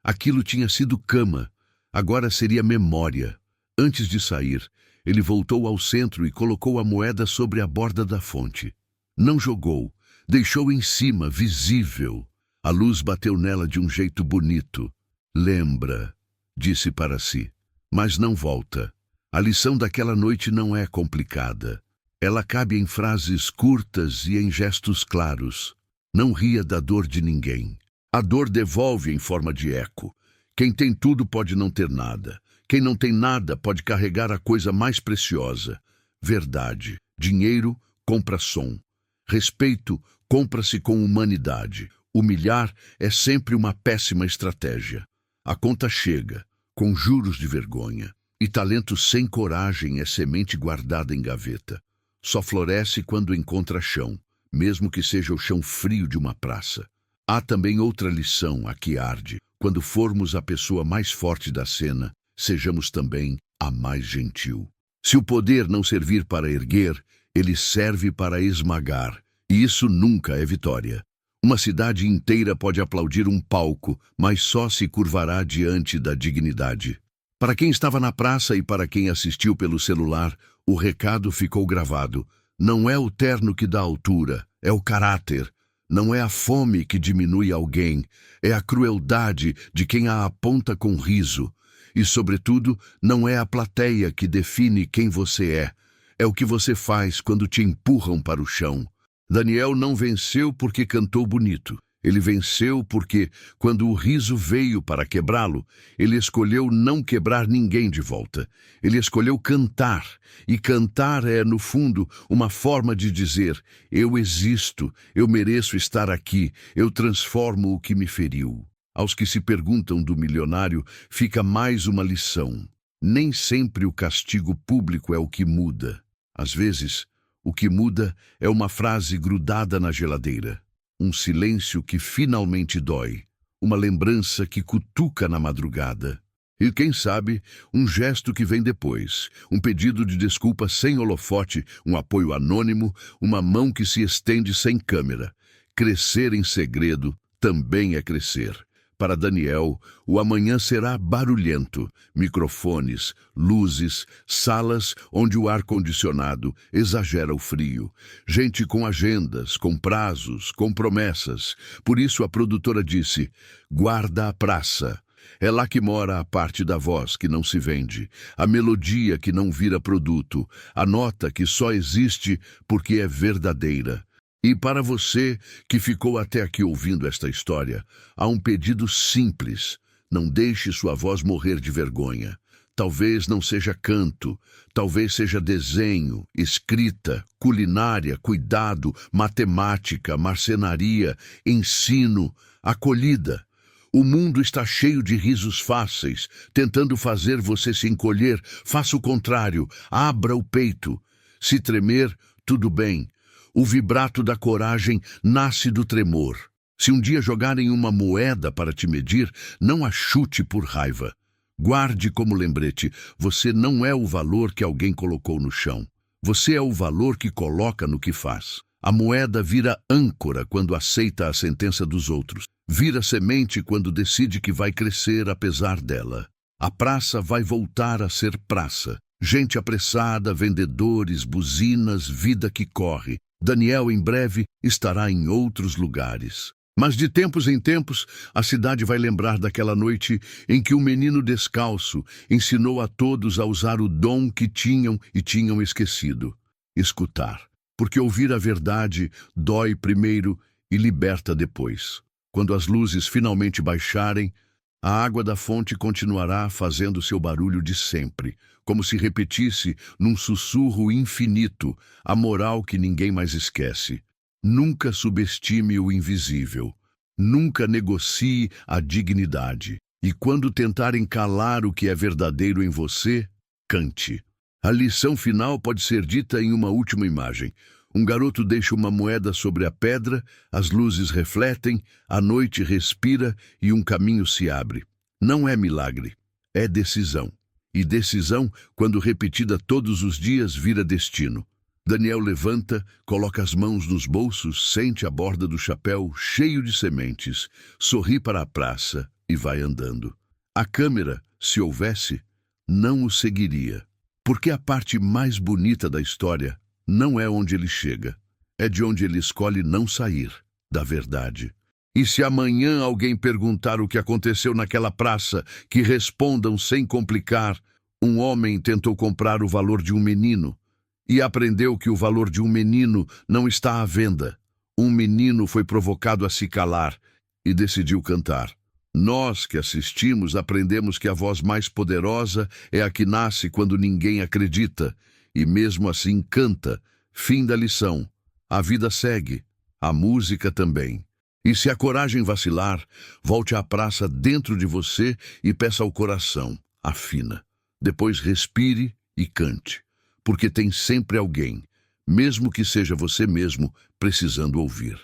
Aquilo tinha sido cama, agora seria memória. Antes de sair, ele voltou ao centro e colocou a moeda sobre a borda da fonte. Não jogou, deixou em cima, visível. A luz bateu nela de um jeito bonito. Lembra, disse para si, mas não volta. A lição daquela noite não é complicada. Ela cabe em frases curtas e em gestos claros. Não ria da dor de ninguém. A dor devolve em forma de eco. Quem tem tudo pode não ter nada. Quem não tem nada pode carregar a coisa mais preciosa. Verdade. Dinheiro compra som. Respeito compra-se com humanidade. Humilhar é sempre uma péssima estratégia. A conta chega, com juros de vergonha. E talento sem coragem é semente guardada em gaveta. Só floresce quando encontra chão, mesmo que seja o chão frio de uma praça. Há também outra lição a que arde. Quando formos a pessoa mais forte da cena, sejamos também a mais gentil. Se o poder não servir para erguer, ele serve para esmagar. E isso nunca é vitória. Uma cidade inteira pode aplaudir um palco, mas só se curvará diante da dignidade. Para quem estava na praça e para quem assistiu pelo celular, o recado ficou gravado. Não é o terno que dá altura, é o caráter. Não é a fome que diminui alguém, é a crueldade de quem a aponta com riso. E, sobretudo, não é a plateia que define quem você é o que você faz quando te empurram para o chão. Daniel não venceu porque cantou bonito. Ele venceu porque, quando o riso veio para quebrá-lo, ele escolheu não quebrar ninguém de volta. Ele escolheu cantar, e cantar é, no fundo, uma forma de dizer: eu existo, eu mereço estar aqui, eu transformo o que me feriu. Aos que se perguntam do milionário, fica mais uma lição. Nem sempre o castigo público é o que muda. Às vezes, o que muda é uma frase grudada na geladeira. Um silêncio que finalmente dói, uma lembrança que cutuca na madrugada. E, quem sabe, um gesto que vem depois, um pedido de desculpa sem holofote, um apoio anônimo, uma mão que se estende sem câmera. Crescer em segredo também é crescer. Para Daniel, o amanhã será barulhento, microfones, luzes, salas onde o ar-condicionado exagera o frio, gente com agendas, com prazos, com promessas. Por isso a produtora disse: guarda a praça. É lá que mora a parte da voz que não se vende, a melodia que não vira produto, a nota que só existe porque é verdadeira. E para você que ficou até aqui ouvindo esta história, há um pedido simples: não deixe sua voz morrer de vergonha. Talvez não seja canto, talvez seja desenho, escrita, culinária, cuidado, matemática, marcenaria, ensino, acolhida. O mundo está cheio de risos fáceis, tentando fazer você se encolher. Faça o contrário, abra o peito. Se tremer, tudo bem. O vibrato da coragem nasce do tremor. Se um dia jogarem uma moeda para te medir, não a chute por raiva. Guarde como lembrete: você não é o valor que alguém colocou no chão. Você é o valor que coloca no que faz. A moeda vira âncora quando aceita a sentença dos outros. Vira semente quando decide que vai crescer apesar dela. A praça vai voltar a ser praça. Gente apressada, vendedores, buzinas, vida que corre. Daniel, em breve, estará em outros lugares. Mas de tempos em tempos, a cidade vai lembrar daquela noite em que um menino descalço ensinou a todos a usar o dom que tinham e tinham esquecido: escutar. Porque ouvir a verdade dói primeiro e liberta depois. Quando as luzes finalmente baixarem, a água da fonte continuará fazendo seu barulho de sempre, como se repetisse num sussurro infinito a moral que ninguém mais esquece. Nunca subestime o invisível. Nunca negocie a dignidade. E quando tentarem calar o que é verdadeiro em você, cante. A lição final pode ser dita em uma última imagem. Um garoto deixa uma moeda sobre a pedra, as luzes refletem, a noite respira e um caminho se abre. Não é milagre, é decisão. E decisão, quando repetida todos os dias, vira destino. Daniel levanta, coloca as mãos nos bolsos, sente a borda do chapéu cheio de sementes, sorri para a praça e vai andando. A câmera, se houvesse, não o seguiria. Porque a parte mais bonita da história não é onde ele chega, é de onde ele escolhe não sair, da verdade. E se amanhã alguém perguntar o que aconteceu naquela praça, que respondam sem complicar: um homem tentou comprar o valor de um menino e aprendeu que o valor de um menino não está à venda. Um menino foi provocado a se calar e decidiu cantar. Nós que assistimos aprendemos que a voz mais poderosa é a que nasce quando ninguém acredita, e mesmo assim canta. Fim da lição. A vida segue, a música também. E se a coragem vacilar, volte à praça dentro de você e peça ao coração: afina. Depois respire e cante, porque tem sempre alguém, mesmo que seja você mesmo, precisando ouvir.